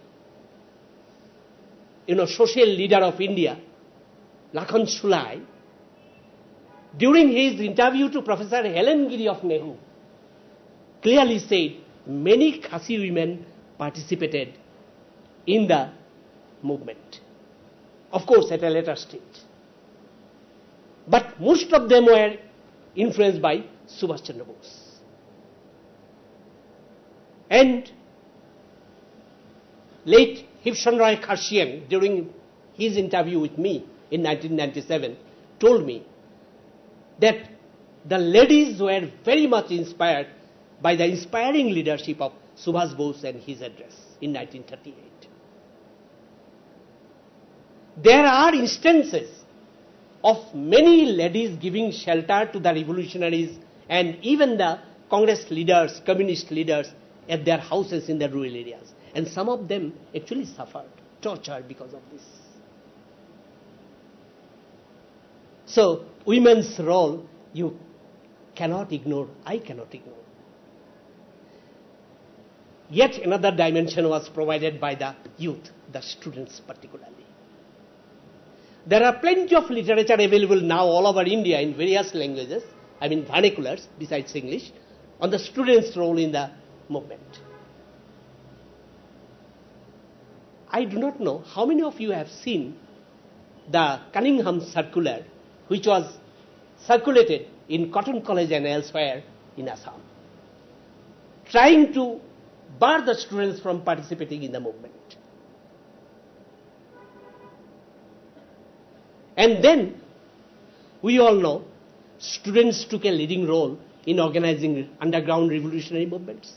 social leader of India, Lakhan Sulai, during his interview to Professor Helen Giri of Nehru, clearly said many Khasi women participated in the movement. Of course, at a later stage. But most of them were influenced by Subhash Chandra Bose. And late Hibson Roy Kharshian, during his interview with me in 1997, told me that the ladies were very much inspired by the inspiring leadership of Subhash Bose and his address in 1938. There are instances of many ladies giving shelter to the revolutionaries and even the Congress leaders, communist leaders at their houses in the rural areas. And some of them actually suffered torture because of this. So, women's role, you cannot ignore, I cannot ignore. Yet another dimension was provided by the youth, the students particularly. There are plenty of literature available now all over India in various languages, vernaculars besides English, on the students' role in the movement. I do not know how many of you have seen the Cunningham Circular, which was circulated in Cotton College and elsewhere in Assam, trying to bar the students from participating in the movement. And then, we all know, students took a leading role in organizing underground revolutionary movements.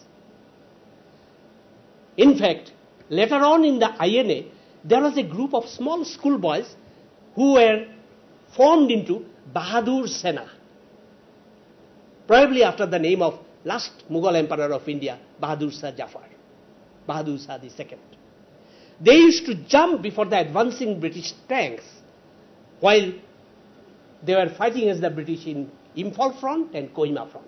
In fact, later on in the INA, there was a group of small schoolboys who were formed into Bahadur Sena, probably after the name of last Mughal emperor of India, Bahadur Shah Jafar, Bahadur Shah II. They used to jump before the advancing British tanks while they were fighting against the British in Imphal front and Kohima front.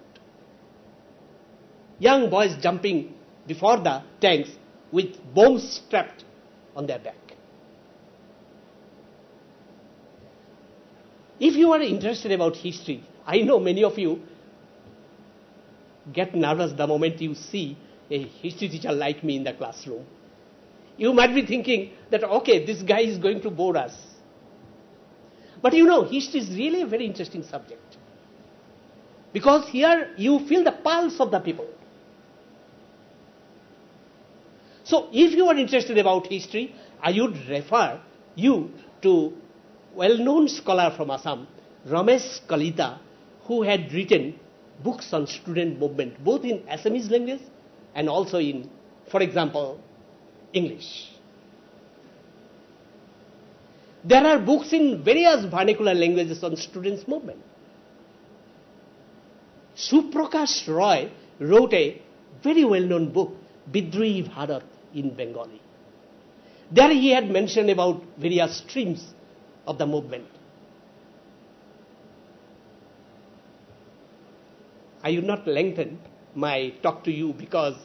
Young boys jumping before the tanks with bombs strapped on their back. If you are interested about history, I know many of you get nervous the moment you see a history teacher like me in the classroom. You might be thinking that, okay, this guy is going to bore us. But history is really a very interesting subject. Because here you feel the pulse of the people. So if you are interested about history, I would refer you to well-known scholar from Assam, Ramesh Kalita, who had written books on student movement, both in Assamese language and also in, for example, English. There are books in various vernacular languages on students' movement. Suprakash Roy wrote a very well-known book, Bidrohi Bharat, in Bengali. There he had mentioned about various streams of the movement. I will not lengthen my talk to you because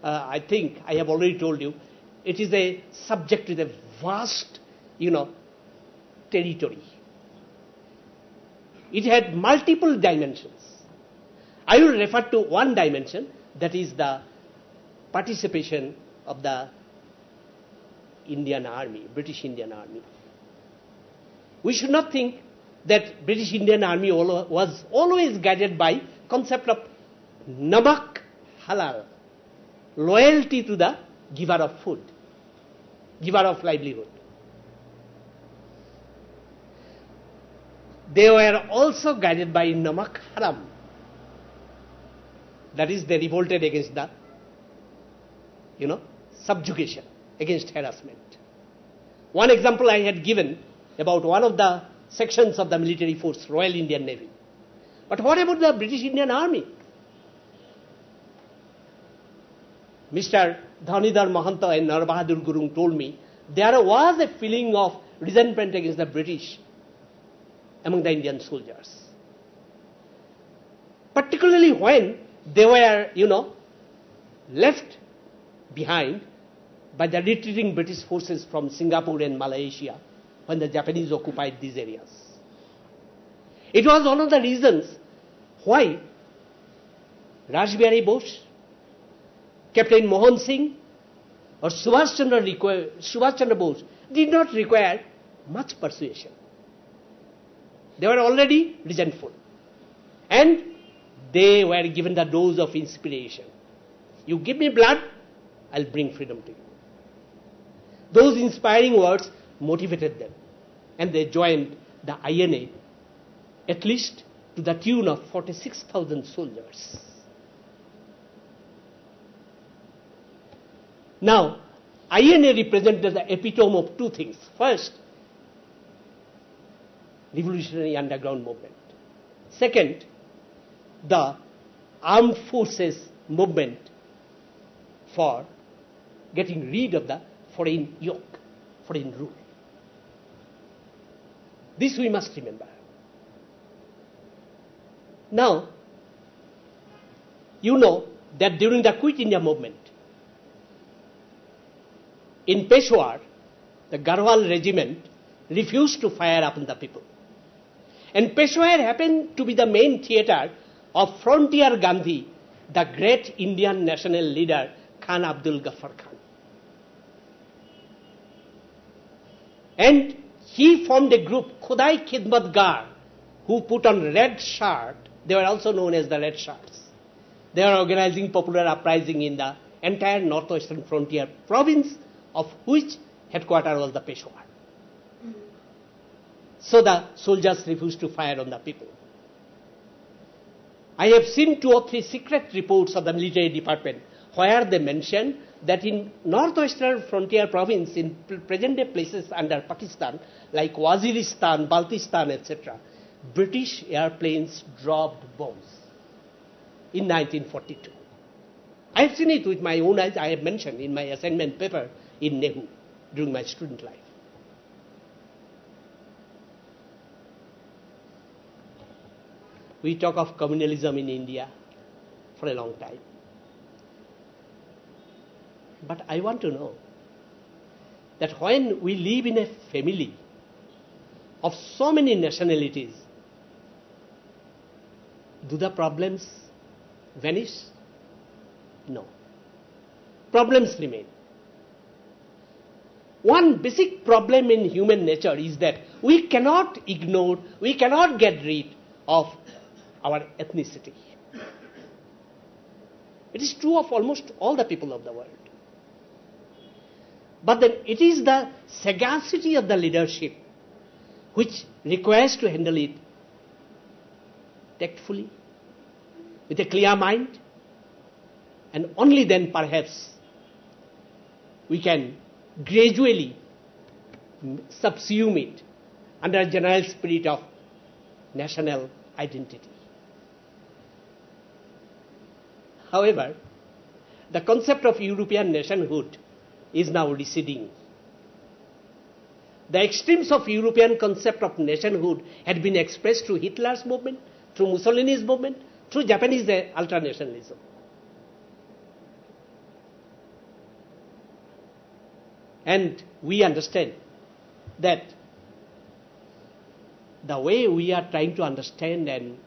I think I have already told you it is a subject with a vast, territory. It had multiple dimensions. I will refer to one dimension, that is the participation of the Indian Army, British Indian Army. We should not think that British Indian Army was always guided by concept of namak halal, loyalty to the giver of food, giver of livelihood. They were also guided by namak haram. That is, they revolted against the, subjugation, against harassment. One example I had given about one of the sections of the military force, Royal Indian Navy. But what about the British Indian Army? Mr. Dhanidhar Mahanta and Narbahadur Gurung told me there was a feeling of resentment against the British among the Indian soldiers. Particularly when they were, left behind by the retreating British forces from Singapore and Malaysia when the Japanese occupied these areas. It was one of the reasons why Rajbihari Bose, Captain Mohan Singh, or Subhash Chandra Bose did not require much persuasion. They were already resentful. And they were given the dose of inspiration. You give me blood, I'll bring freedom to you. Those inspiring words motivated them. And they joined the INA, at least to the tune of 46,000 soldiers. Now, INA represented the epitome of two things. First, revolutionary underground movement. Second, the armed forces movement for getting rid of the foreign yoke, foreign rule. This we must remember. Now, you know that during the Quit India movement, in Peshawar, the Garhwal regiment refused to fire upon the people. And Peshawar happened to be the main theatre of Frontier Gandhi, the great Indian national leader, Khan Abdul Ghaffar Khan. And he formed a group, Khudai Khidmat Gar, who put on red shirt. They were also known as the Red Shirts. They were organizing popular uprising in the entire northwestern frontier province, of which headquarters was the Peshawar. So the soldiers refused to fire on the people. I have seen 2 or 3 secret reports of the military department where they mention that in northwestern frontier province, in present-day places under Pakistan, like Waziristan, Baltistan, etc., British airplanes dropped bombs in 1942. I have seen it with my own eyes. I have mentioned in my assignment paper in Nehu during my student life. We talk of communalism in India for a long time. But I want to know that when we live in a family of so many nationalities, do the problems vanish? No. Problems remain. One basic problem in human nature is that we cannot ignore, we cannot get rid of our ethnicity. It is true of almost all the people of the world. But then it is the sagacity of the leadership which requires to handle it tactfully, with a clear mind, and only then perhaps we can gradually subsume it under a general spirit of national identity. However, the concept of European nationhood is now receding. The extremes of European concept of nationhood had been expressed through Hitler's movement, through Mussolini's movement, through Japanese ultranationalism. And we understand that the way we are trying to understand and,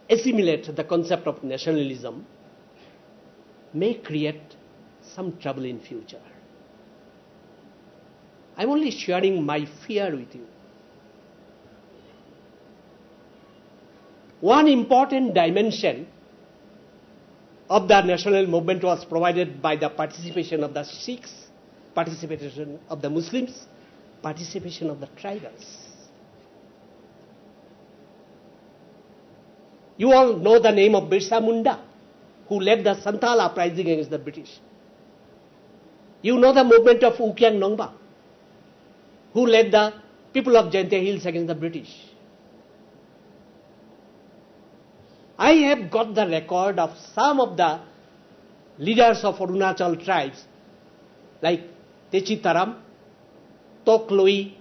assimilate the concept of nationalism may create some trouble in future. I'm only sharing my fear with you. One important dimension of the national movement was provided by the participation of the Sikhs, participation of the Muslims, participation of the tribals. You all know the name of Birsa Munda, who led the Santhal uprising against the British. You know the movement of Ukyang Nongba, who led the people of Jaintia Hills against the British. I have got the record of some of the leaders of Arunachal tribes, like Techi Taram, Tok Loi,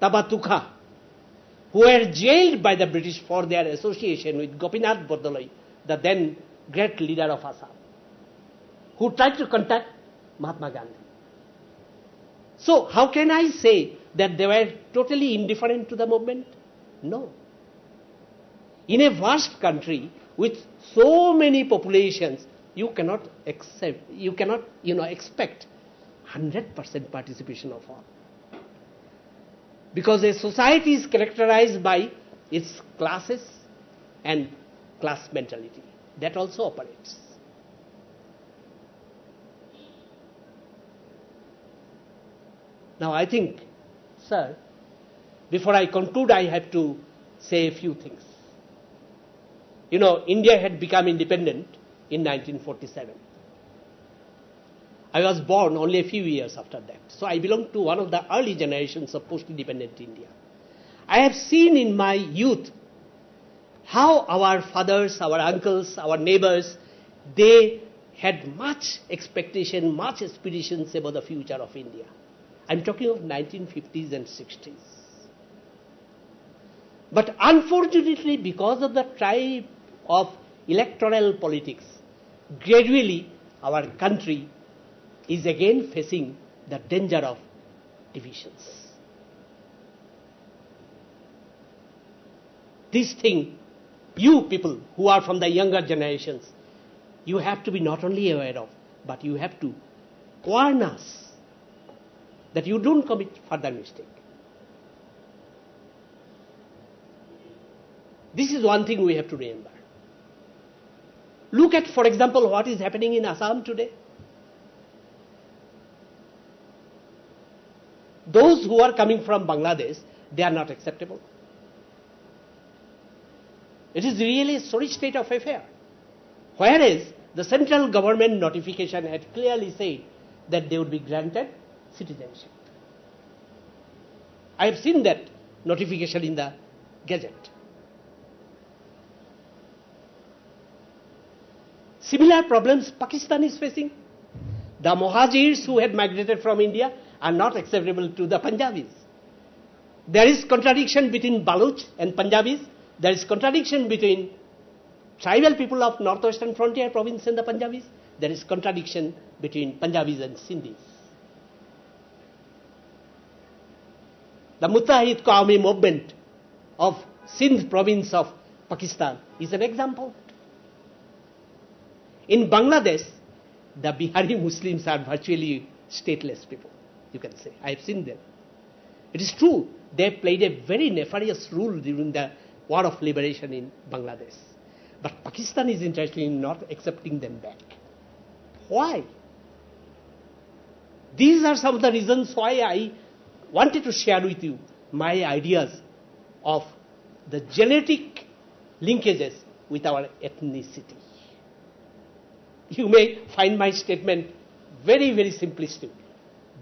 Tabatukha, who were jailed by the British for their association with Gopinath Bordoloi, the then great leader of Assam, who tried to contact Mahatma Gandhi. So how can I say that they were totally indifferent to the movement? No. In a vast country with so many populations, you cannot expect 100% participation of all. Because a society is characterized by its classes and class mentality. That also operates. Now I think, sir, before I conclude, I have to say a few things. India had become independent in 1947. I was born only a few years after that. So I belong to one of the early generations of post-independent India. I have seen in my youth how our fathers, our uncles, our neighbors, they had much expectation, much aspirations about the future of India. I'm talking of 1950s and 60s. But unfortunately, because of the tribe of electoral politics, gradually our country is again facing the danger of divisions. This thing, you people who are from the younger generations, you have to be not only aware of, but you have to warn us that you don't commit further mistake. This is one thing we have to remember. Look at, for example, what is happening in Assam today. Those who are coming from Bangladesh, they are not acceptable. It is really a sorry state of affair. Whereas the central government notification had clearly said that they would be granted citizenship. I have seen that notification in the Gazette. Similar problems Pakistan is facing. The Muhajirs who had migrated from India are not acceptable to the Punjabis. There is contradiction between Baluch and Punjabis. There is contradiction between tribal people of northwestern frontier province and the Punjabis. There is contradiction between Punjabis and Sindhis. The Mujahid Qawmi movement of Sindh province of Pakistan is an example. In Bangladesh, the Bihari Muslims are virtually stateless people, you can say. I have seen them. It is true, they played a very nefarious role during the War of Liberation in Bangladesh. But Pakistan is interested in not accepting them back. Why? These are some of the reasons why I wanted to share with you my ideas of the genetic linkages with our ethnicity. You may find my statement very, very simplistic,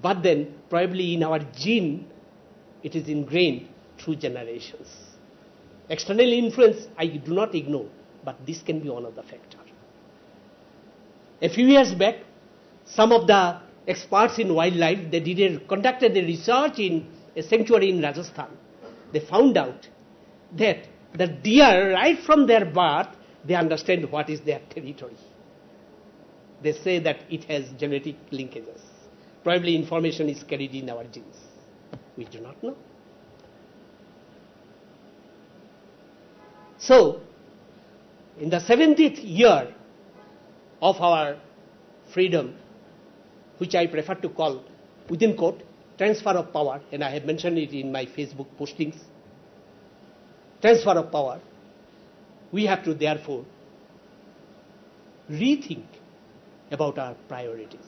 but then probably in our gene, it is ingrained through generations. External influence, I do not ignore, but this can be one of the factors. A few years back, some of the experts in wildlife, they conducted a research in a sanctuary in Rajasthan, they found out that the deer, right from their birth, they understand what is their territory. They say that it has genetic linkages. Probably information is carried in our genes. We do not know. So, in the 70th year of our freedom, which I prefer to call, within quote, transfer of power, and I have mentioned it in my Facebook postings, transfer of power, we have to therefore rethink about our priorities.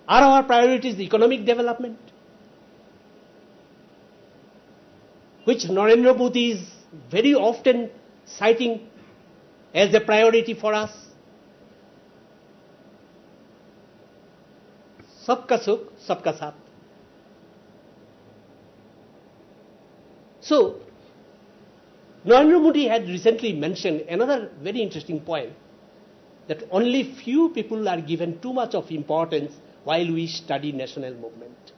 Are our priorities economic development, which Narendra Modi is very often citing as a priority for us? Sabka Sukh, Sabka Saath. So, Narendra Modi had recently mentioned another very interesting point, that only few people are given too much of importance while we study national movement.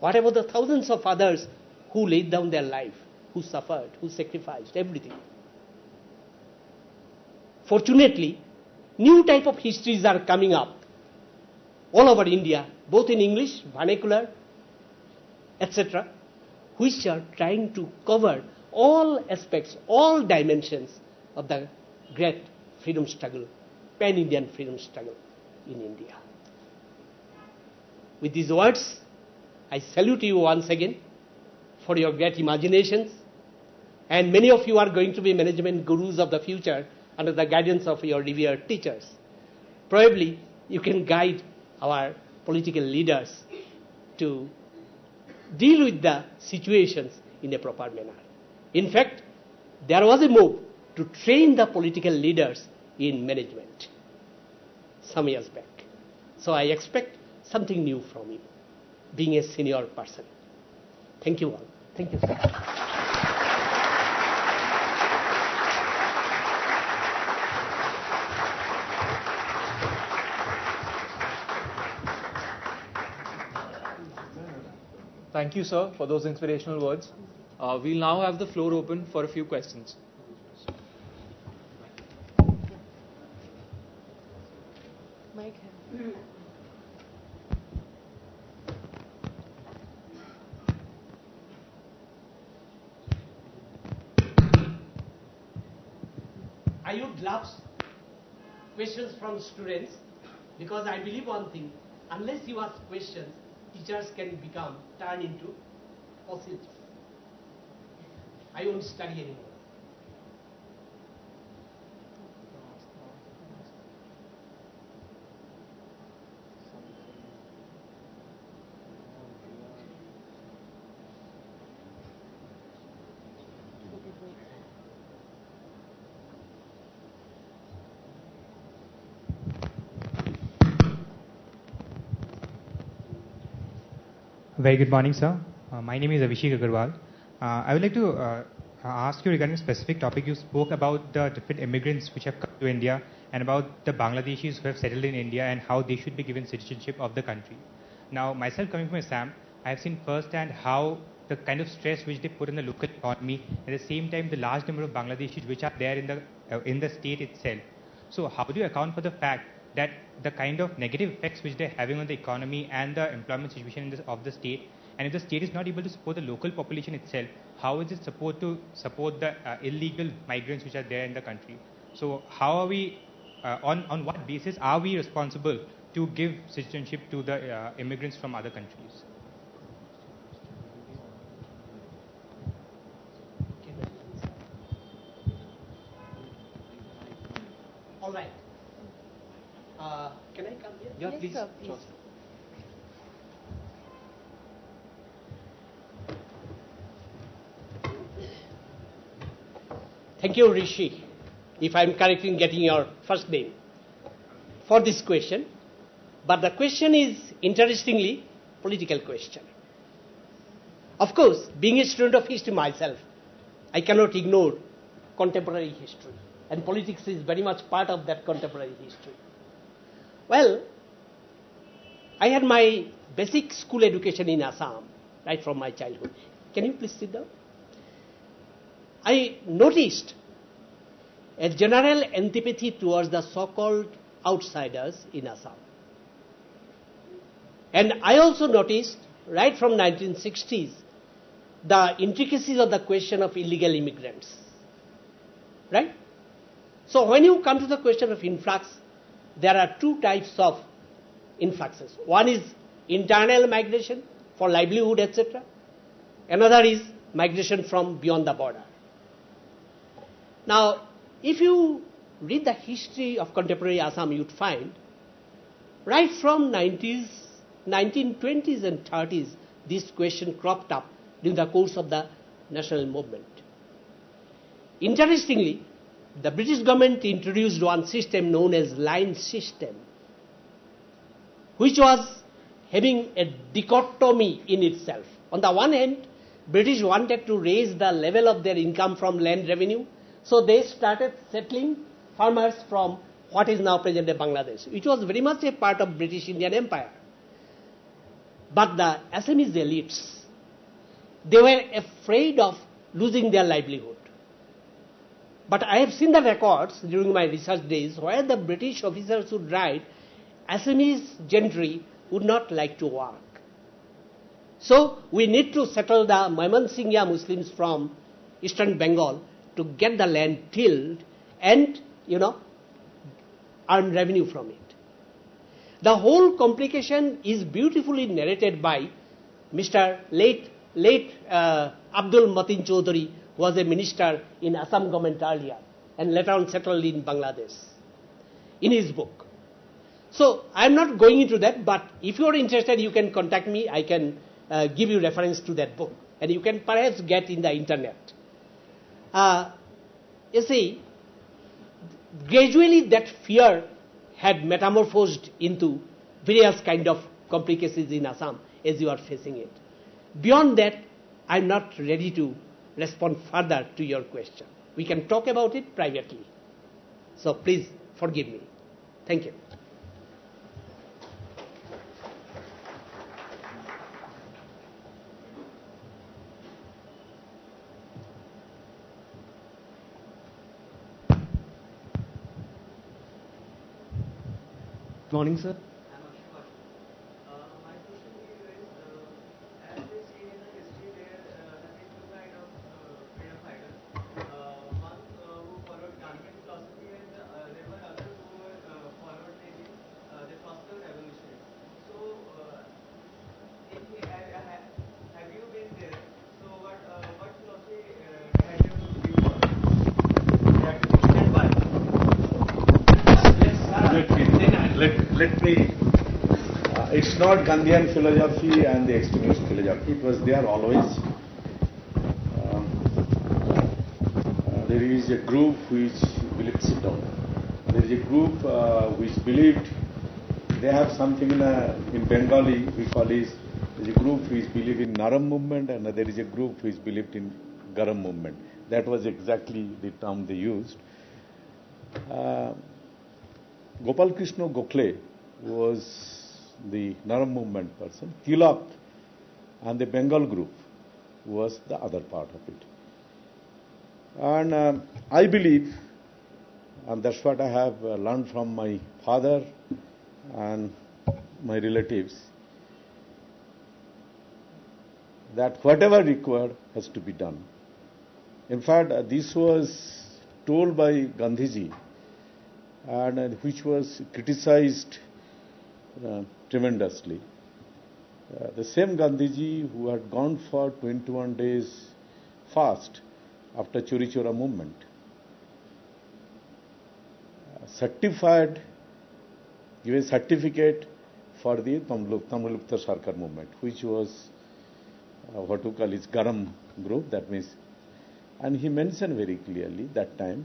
What about the thousands of others who laid down their life, who suffered, who sacrificed everything? Fortunately, new type of histories are coming up all over India, both in English, vernacular, etc., which are trying to cover all aspects, all dimensions of the great freedom struggle, pan-Indian freedom struggle in India. With these words, I salute you once again for your great imaginations, and many of you are going to be management gurus of the future under the guidance of your revered teachers. Probably you can guide our political leaders to deal with the situations in a proper manner. In fact, there was a move to train the political leaders in management some years back. So I expect something new from you, being a senior person. Thank you all. Thank you, sir. Thank you, sir, for those inspirational words. We'll now have the floor open for a few questions. Mike. I would love questions from students, because I believe one thing, unless you ask questions, teachers can turn into fossils. I won't study anymore. Very good morning, sir. My name is Abhishek Agarwal. I would like to ask you regarding a specific topic. You spoke about the different immigrants which have come to India and about the Bangladeshis who have settled in India and how they should be given citizenship of the country. Now, myself coming from Assam, I have seen firsthand how the kind of stress which they put in the local economy, at the same time the large number of Bangladeshis which are there in the state itself. So how do you account for the fact that the kind of negative effects which they're having on the economy and the employment situation of the state, and if the state is not able to support the local population itself, how is it supposed to support the illegal migrants which are there in the country? So how are we, on what basis are we responsible to give citizenship to the immigrants from other countries? All right. Can I come here? Yeah, Yes, please. sir, please. Sure. Thank you, Rishi, if I'm correct in getting your first name, for this question. But the question is, interestingly, political question. Of course, being a student of history myself, I cannot ignore contemporary history. And politics is very much part of that contemporary history. Well, I had my basic school education in Assam, right from my childhood. Can you please sit down? I noticed a general antipathy towards the so-called outsiders in Assam. And I also noticed, right from 1960s, the intricacies of the question of illegal immigrants. Right? So when you come to the question of influx, there are two types of influxes. One is internal migration for livelihood, etc. Another is migration from beyond the border. Now, if you read the history of contemporary Assam, you'd find right from 1920s and 30s, this question cropped up during the course of the national movement. Interestingly, the British government introduced one system known as line system, which was having a dichotomy in itself. On the one hand, British wanted to raise the level of their income from land revenue, so they started settling farmers from what is now present-day Bangladesh, which was very much a part of British Indian Empire. But the Assamese elites, they were afraid of losing their livelihood. But I have seen the records during my research days where the British officers would write, Assamese gentry would not like to work. So we need to settle the Maimansingya Muslims from eastern Bengal to get the land tilled and, earn revenue from it. The whole complication is beautifully narrated by Mr. late Abdul Matin Chaudhary, who was a minister in Assam government earlier and later on settled in Bangladesh, in his book. So I am not going into that, but if you are interested, you can contact me. I can give you reference to that book, and you can perhaps get in the internet. You see, gradually that fear had metamorphosed into various kind of complications in Assam as you are facing it. Beyond that, I am not ready to respond further to your question. We can talk about it privately. So please forgive me. Thank you. Good morning, sir. My question is, as we see in the history, there have been two kind of freedom fighters. One who followed Gandhian philosophy, and there were others who followed maybe the classical revolutionary. So, have you been there? So, what philosophy had you been following? And why? Let me. It's not Gandhian philosophy and the extremist philosophy. It was there always. There is a group which believed, sit down. There is a group which believed they have something in Bengali we call is there is a group which believed in Naram movement, and there is a group which believed in Garam movement. That was exactly the term they used. Gopal Krishna Gokhale was the Naram movement person. Tilak and the Bengal group was the other part of it. And I believe, and that's what I have learned from my father and my relatives, that whatever required has to be done. In fact, this was told by Gandhiji, and which was criticized tremendously. The same Gandhiji who had gone for 21 days fast after Chori Chora movement gave a certificate for the Tamilukta Sarkar movement, which was what we call is Garam group, that means, and he mentioned very clearly that time,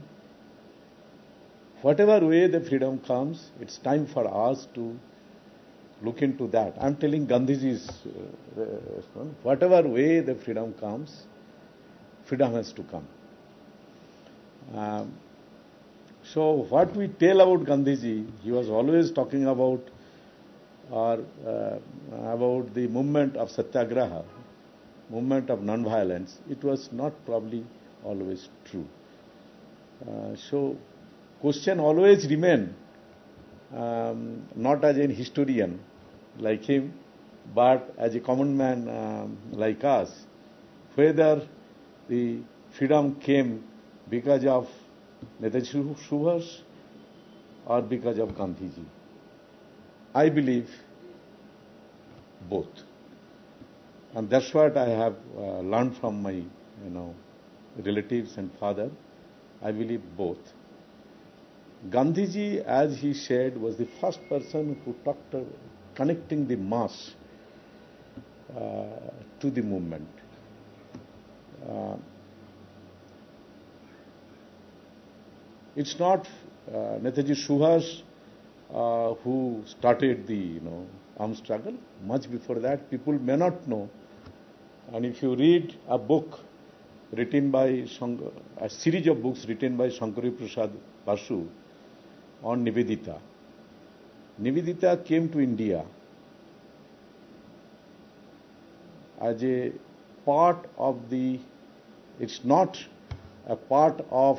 whatever way the freedom comes, it's time for us to look into that. I'm telling Gandhiji's whatever way the freedom comes, freedom has to come. So what we tell about Gandhiji, he was always talking about the movement of Satyagraha, movement of non-violence. It was not probably always true. So, question always remain, not as a historian like him, but as a common man like us, whether the freedom came because of Netaji Subhash or because of Gandhiji. I believe both. And that's what I have learned from my, relatives and father. I believe both. Gandhiji, as he said, was the first person who talked connecting the mass to the movement. It's not Netaji Subhash who started the armed struggle. Much before that, people may not know. And if you read a book written by a series of books written by Shankari Prasad Basu on Nivedita. Nivedita came to India as a part of the, it's not a part of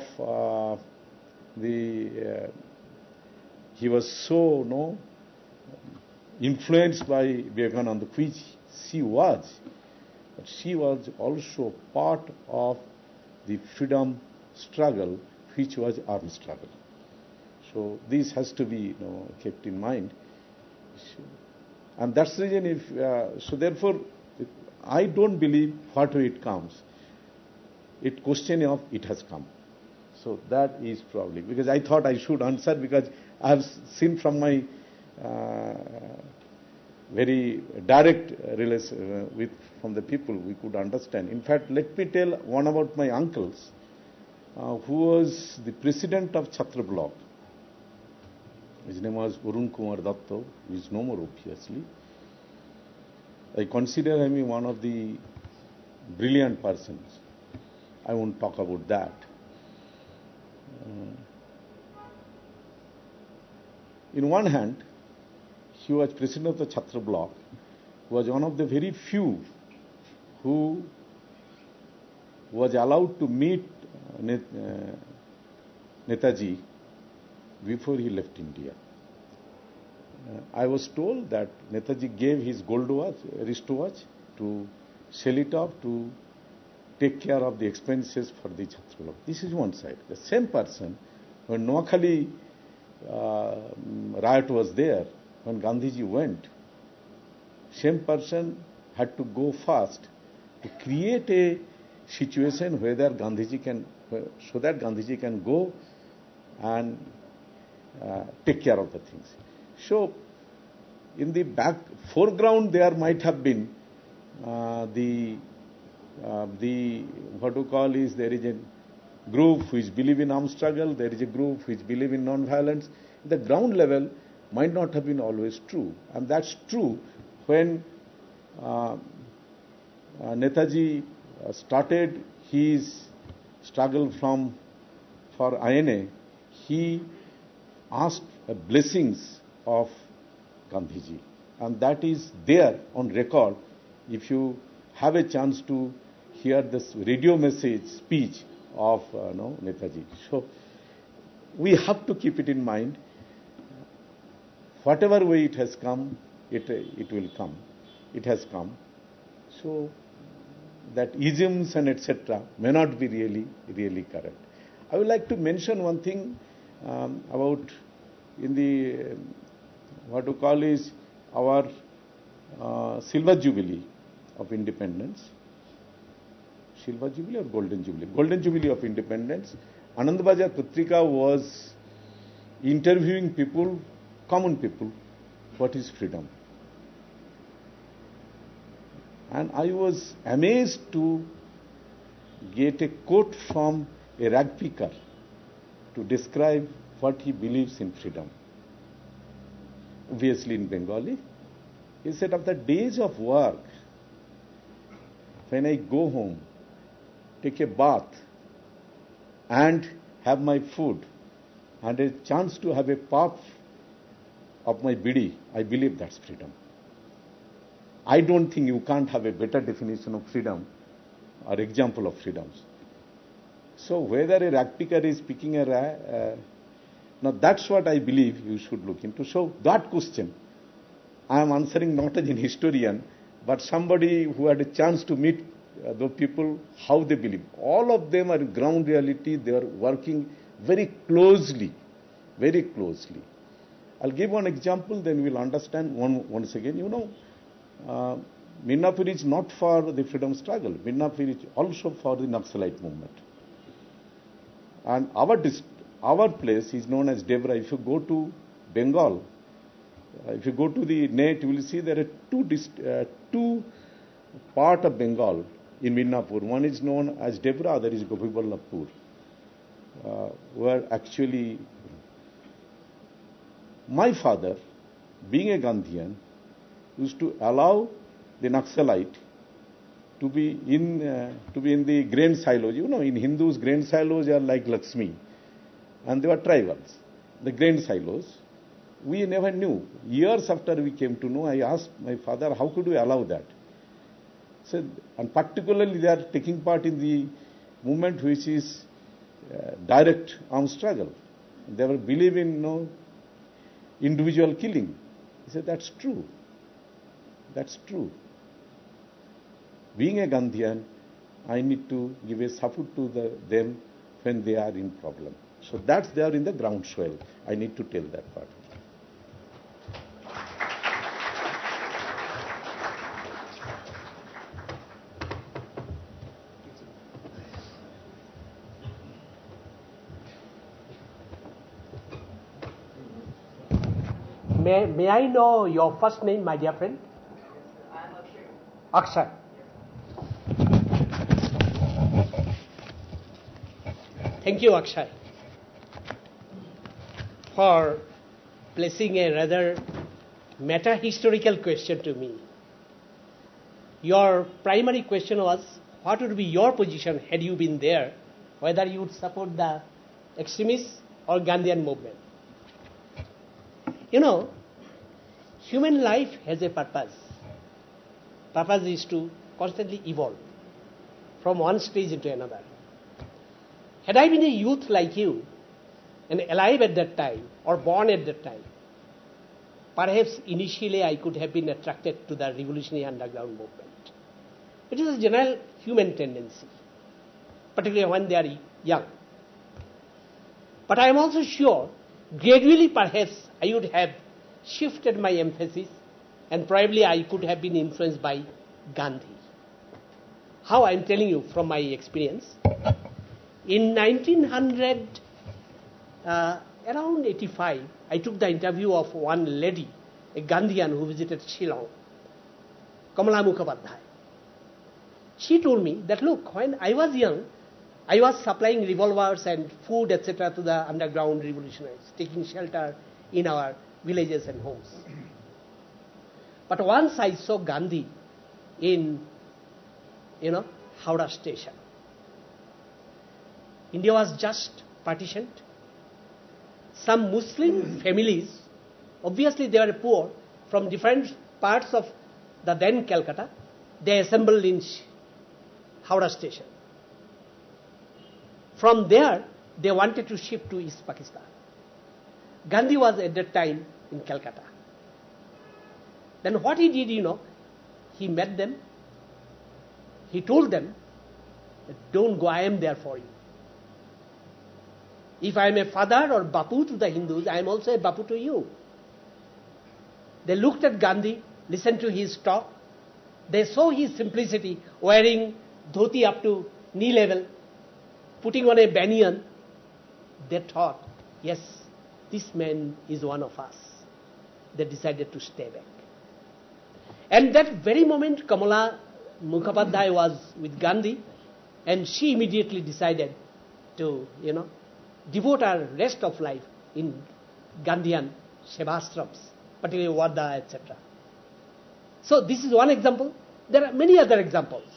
he was so influenced by Vivekananda, which she was, but she was also part of the freedom struggle, which was armed struggle. So this has to be kept in mind. And that's the reason so therefore I don't believe what way it comes. It question of it has come. So that is probably, because I thought I should answer, because I have seen from my very direct relation from the people we could understand. In fact, let me tell one about my uncles, who was the president of Chhatra Block. His name was Arun Kumar Datta, who is no more obviously. I consider him one of the brilliant persons. I won't talk about that. In one hand, he was president of the Chhatra Block, who was one of the very few who was allowed to meet Netaji before he left India. I was told that Netaji gave his gold watch, wristwatch, to sell it off to take care of the expenses for the Chhatra Block. This is one side. The same person, when Noakhali riot was there, when Gandhiji went, same person had to go fast to create a situation whether Gandhiji can, so that Gandhiji can go and take care of the things. So, in the foreground there might have been the what we call is, there is a group which believe in armed struggle, there is a group which believe in non-violence. The ground level might not have been always true, and that's true when Netaji started his struggle for INA. He asked blessings of Gandhiji, and that is there on record. If you have a chance to hear this radio message speech of Netaji. So we have to keep it in mind. Whatever way it has come, it will come. It has come. So that isms and etc. may not be really correct. I would like to mention one thing about in the what we call is our Silver Jubilee of Independence. Silver Jubilee or Golden Jubilee? Golden Jubilee of Independence. Anandabazar Patrika was interviewing people, common people, what is freedom. And I was amazed to get a quote from a rag picker to describe what he believes in freedom. Obviously in Bengali. He said, of the days of work, when I go home, take a bath and have my food and a chance to have a puff of my bidi, I believe that's freedom. I don't think you can't have a better definition of freedom or example of freedoms. So whether a rag picker is picking a rag, now that's what I believe you should look into. So that question, I am answering not as an historian, but somebody who had a chance to meet the people, how they believe. All of them are ground reality. They are working very closely, very closely. I'll give one example, then we'll understand once again. You know, Midnapur is not for the freedom struggle. Midnapur is also for the Naxalite movement. And our place is known as Devra. If you go to Bengal, if you go to the net, you will see there are two part of Bengal in Midnapur. One is known as Devra, other is Gopiballabhpur, where actually my father, being a Gandhian, used to allow the Naxalite to be in the grain silos. You know, in Hindus, grain silos are like Lakshmi, and they were tribals. The grain silos, we never knew. Years after we came to know, I asked my father, how could we allow that? He said, and particularly they are taking part in the movement which is direct armed struggle. They were believing individual killing. He said, that's true. That's true. Being a Gandhian, I need to give a support to them when they are in problem. So that's there in the groundswell. I need to tell that part. May I know your first name, my dear friend? I am Akshay. Akshay. Thank you, Akshay, for placing a rather meta-historical question to me. Your primary question was, what would be your position had you been there, whether you would support the extremists or Gandhian movement? You know, human life has a purpose. Purpose is to constantly evolve from one stage into another. Had I been a youth like you, and alive at that time, or born at that time, perhaps initially I could have been attracted to the revolutionary underground movement. It is a general human tendency, particularly when they are young. But I am also sure, gradually perhaps I would have shifted my emphasis, and probably I could have been influenced by Gandhi. How? I am telling you from my experience. In 1900, around 85, I took the interview of one lady, a Gandhian who visited Shillong, Kamala Mukhopadhyay. She told me that, look, when I was young, I was supplying revolvers and food, etc. to the underground revolutionaries, taking shelter in our villages and homes. But once I saw Gandhi in, Howrah station. India was just partitioned. Some Muslim families, obviously they were poor, from different parts of the then Calcutta, they assembled in Howrah station. From there, they wanted to shift to East Pakistan. Gandhi was at that time in Calcutta. Then what he did, he met them. He told them, don't go, I am there for you. If I am a father or Bapu to the Hindus, I am also a Bapu to you. They looked at Gandhi, listened to his talk. They saw his simplicity, wearing dhoti up to knee level, putting on a banyan. They thought, yes, this man is one of us. They decided to stay back. And that very moment, Kamala Mukhopadhyay was with Gandhi, and she immediately decided to, devote her rest of life in Gandhian Sevashrams, particularly Wardha, etc. So this is one example. There are many other examples.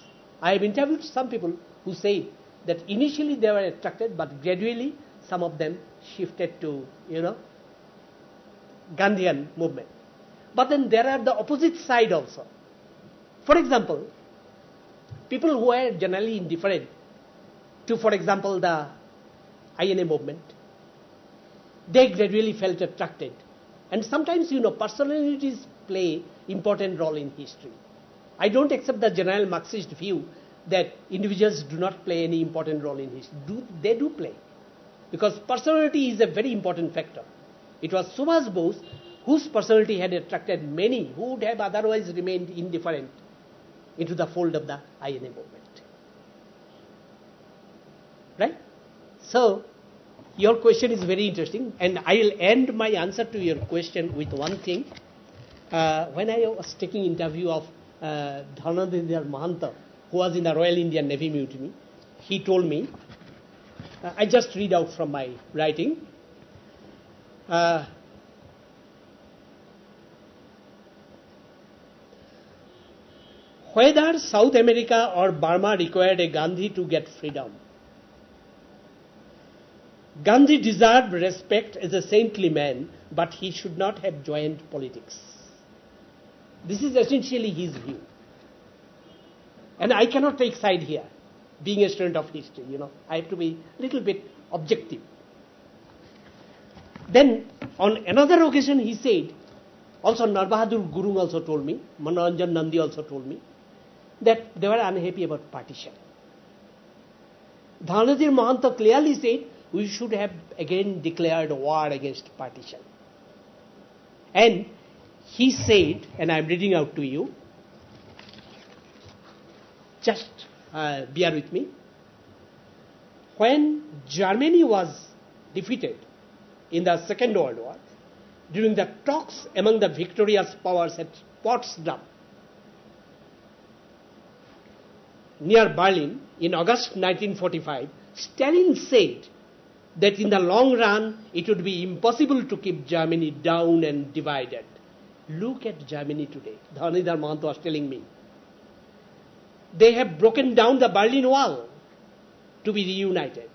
I have interviewed some people who say that initially they were attracted, but gradually some of them shifted to, Gandhian movement. But then there are the opposite side also. For example, people who are generally indifferent to, for example, the INA movement, they gradually felt attracted. And sometimes, personalities play important role in history. I don't accept the general Marxist view that individuals do not play any important role in history. They do play. Because personality is a very important factor. It was Subhas Bose whose personality had attracted many who would have otherwise remained indifferent into the fold of the INA movement. Right? So, your question is very interesting, and I will end my answer to your question with one thing. When I was taking interview of Dhanadhir Mahanta, who was in the Royal Indian Navy mutiny, he told me, I just read out from my writing, whether South America or Burma required a Gandhi to get freedom. Gandhi deserved respect as a saintly man, but he should not have joined politics. This is essentially his view. And I cannot take side here, being a student of history, I have to be a little bit objective. Then, on another occasion, he said, also Narbahadur Gurung also told me, Manoranjan Nandi also told me, that they were unhappy about partition. Dhanadhir Mahanta clearly said, we should have again declared war against partition. And he said, and I am reading out to you, just bear with me. When Germany was defeated in the Second World War, during the talks among the victorious powers at Potsdam, near Berlin, in August 1945, Stalin said that in the long run, it would be impossible to keep Germany down and divided. Look at Germany today. Dhanidhar Mahanta was telling me. They have broken down the Berlin Wall to be reunited.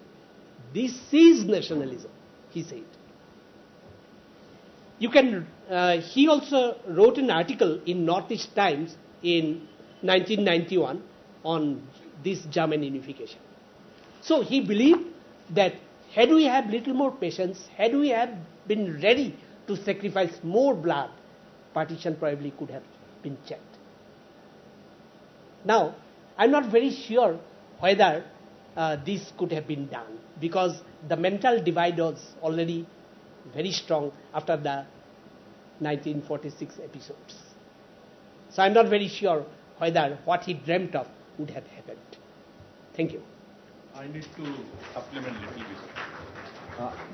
This is nationalism, he said. He also wrote an article in Northeast Times in 1991 on this German unification. So he believed that had we had little more patience, had we have been ready to sacrifice more blood, partition probably could have been checked. Now, I'm not very sure whether this could have been done, because the mental divide was already very strong after the 1946 episodes. So I'm not very sure whether what he dreamt of would have happened. Thank you. I need to supplement a little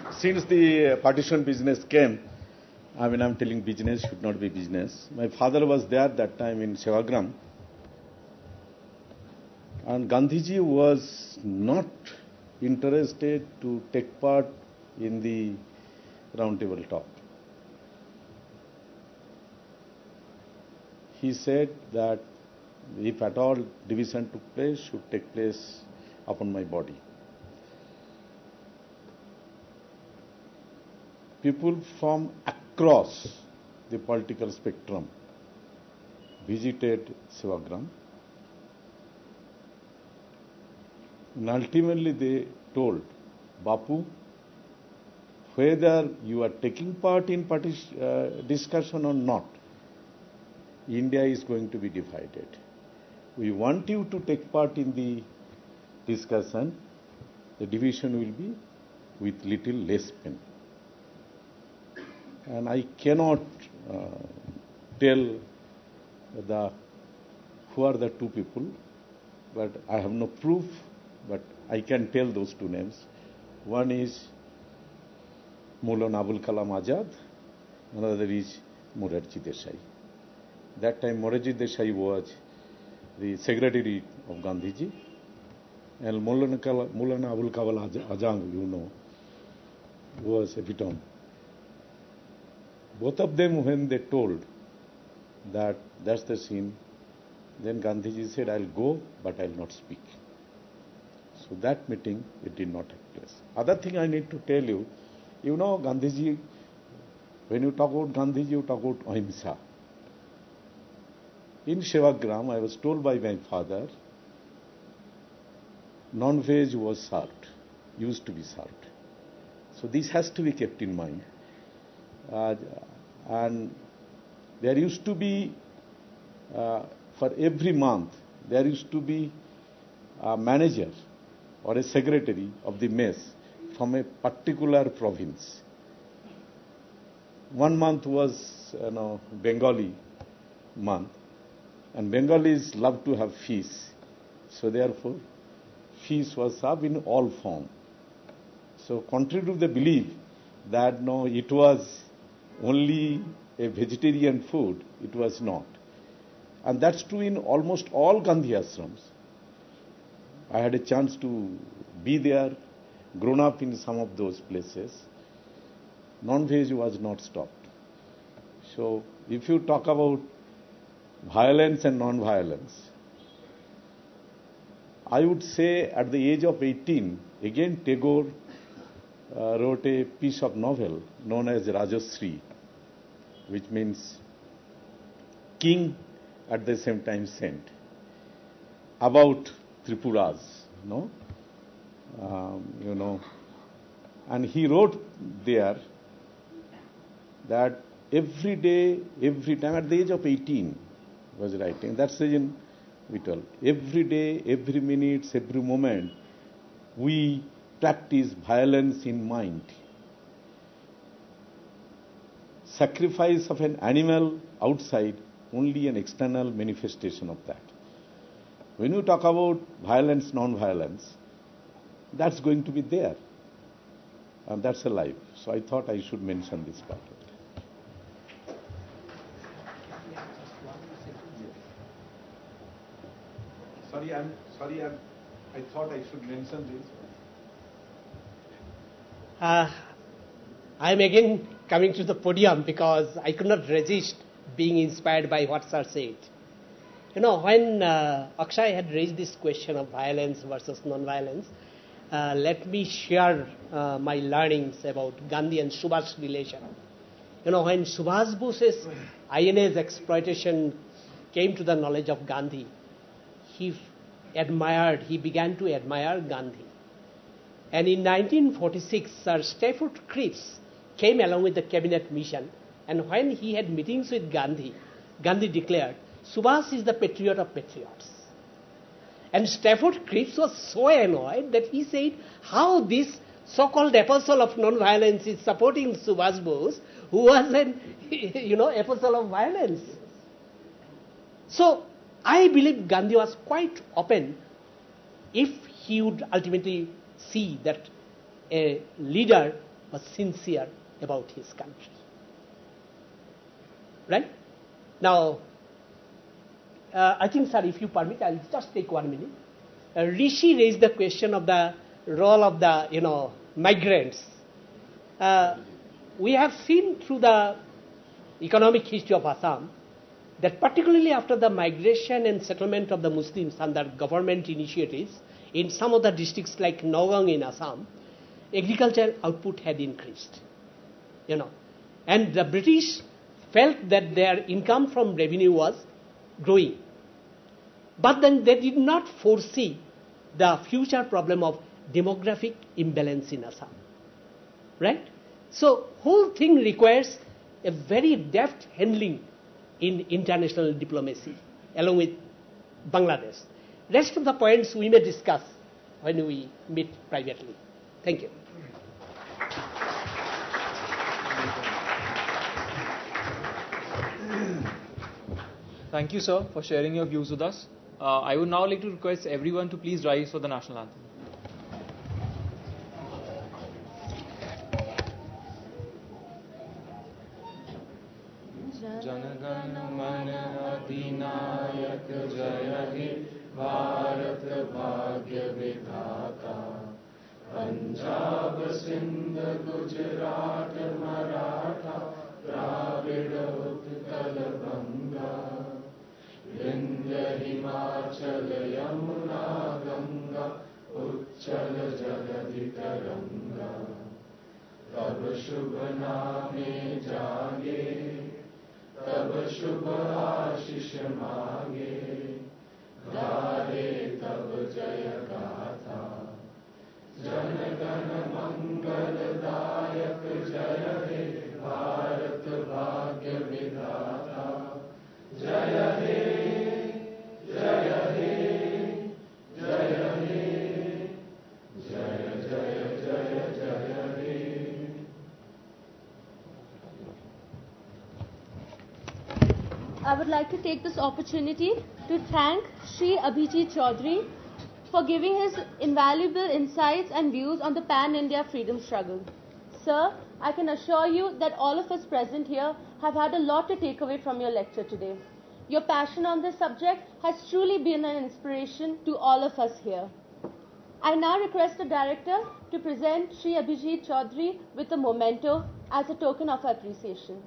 bit. Since the partition business came, I'm telling business should not be business. My father was there that time in Sevagram, and Gandhiji was not interested to take part in the round table talk. He said that if at all division took place, should take place upon my body. People from across the political spectrum visited Sevagram, and ultimately they told, Bapu, whether you are taking part in discussion or not, India is going to be divided. We want you to take part in the discussion. The division will be with little less pain. And I cannot tell who are the two people, but I have no proof, but I can tell those two names. One is Maulana Abul Kalam Azad, another is Morarji Desai. That time Morarji Desai was the secretary of Gandhiji, and Maulana Abul Kalam Azad, was epitome. Both of them, when they told that that's the scene, then Gandhiji said, I'll go, but I'll not speak. So that meeting, it did not take place. Other thing I need to tell you, Gandhiji, when you talk about Gandhiji, you talk about Ahimsa. In Sevagram, I was told by my father non-veg was served, used to be served. So this has to be kept in mind. And there used to be, for every month, there used to be a manager or a secretary of the mess from a particular province. One month was Bengali month, and Bengalis love to have fish. So therefore, fish was served in all form. So contrary to the belief that no, it was only a vegetarian food, it was not. And that's true in almost all Gandhi ashrams. I had a chance to be there, grown up in some of those places. Non-veg was not stopped. So if you talk about violence and non-violence, I would say at the age of 18, again Tagore wrote a piece of novel known as Rajashree, which means king at the same time saint, about Tripuras, and he wrote there that every day, every time, at the age of 18, was writing. That's the reason we tell. Every day, every minute, every moment, we practice violence in mind. Sacrifice of an animal outside, only an external manifestation of that. When you talk about violence, non-violence, that's going to be there. And that's alive. So I thought I should mention this part. I thought I should mention this. I am again coming to the podium because I could not resist being inspired by what sir said. When Akshay had raised this question of violence versus non-violence, let me share my learnings about Gandhi and Subhash relation. When Subhash Bose's INA's exploitation came to the knowledge of Gandhi, he began to admire Gandhi. And in 1946, Sir Stafford Cripps came along with the cabinet mission, and when he had meetings with Gandhi, Gandhi declared, Subhash is the patriot of patriots. And Stafford Cripps was so annoyed that he said, how this so-called apostle of non-violence is supporting Subhash Bose, who was an apostle of violence. So I believe Gandhi was quite open if he would ultimately see that a leader was sincere about his country. Right? Now, I think, sir, if you permit, I'll just take 1 minute. Rishi raised the question of the role of the, migrants. We have seen through the economic history of Assam that particularly after the migration and settlement of the Muslims under government initiatives, in some of the districts like Nagaon in Assam, agricultural output had increased. And the British felt that their income from revenue was growing. But then they did not foresee the future problem of demographic imbalance in Assam. Right? So, whole thing requires a very deft handling in international diplomacy, along with Bangladesh. Rest of the points we may discuss when we meet privately. Thank you. Thank you, sir, for sharing your views with us. I would now like to request everyone to please rise for the national anthem. जनगण मन अधिनायक जय हे भारत भाग्य विधाता पंजाब सिंध गुजरात मराठा द्राविड़ उत्कल बंगा विंध्य हिमाचल यमुना गंगा उच्चल जगधि तरंगा तब शुभ नामे जागे तब शुभ आशीष मांगे गाहे तब जय गाथा I would like to take this opportunity to thank Shri Abhijit Chaudhary for giving his invaluable insights and views on the Pan-India freedom struggle. Sir, I can assure you that all of us present here have had a lot to take away from your lecture today. Your passion on this subject has truly been an inspiration to all of us here. I now request the Director to present Shri Abhijit Chaudhary with a memento as a token of appreciation.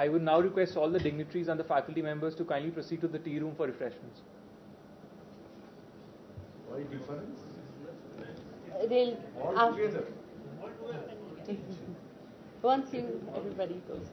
I would now request all the dignitaries and the faculty members to kindly proceed to the tea room for refreshments. Why difference? They'll All together. once everybody goes.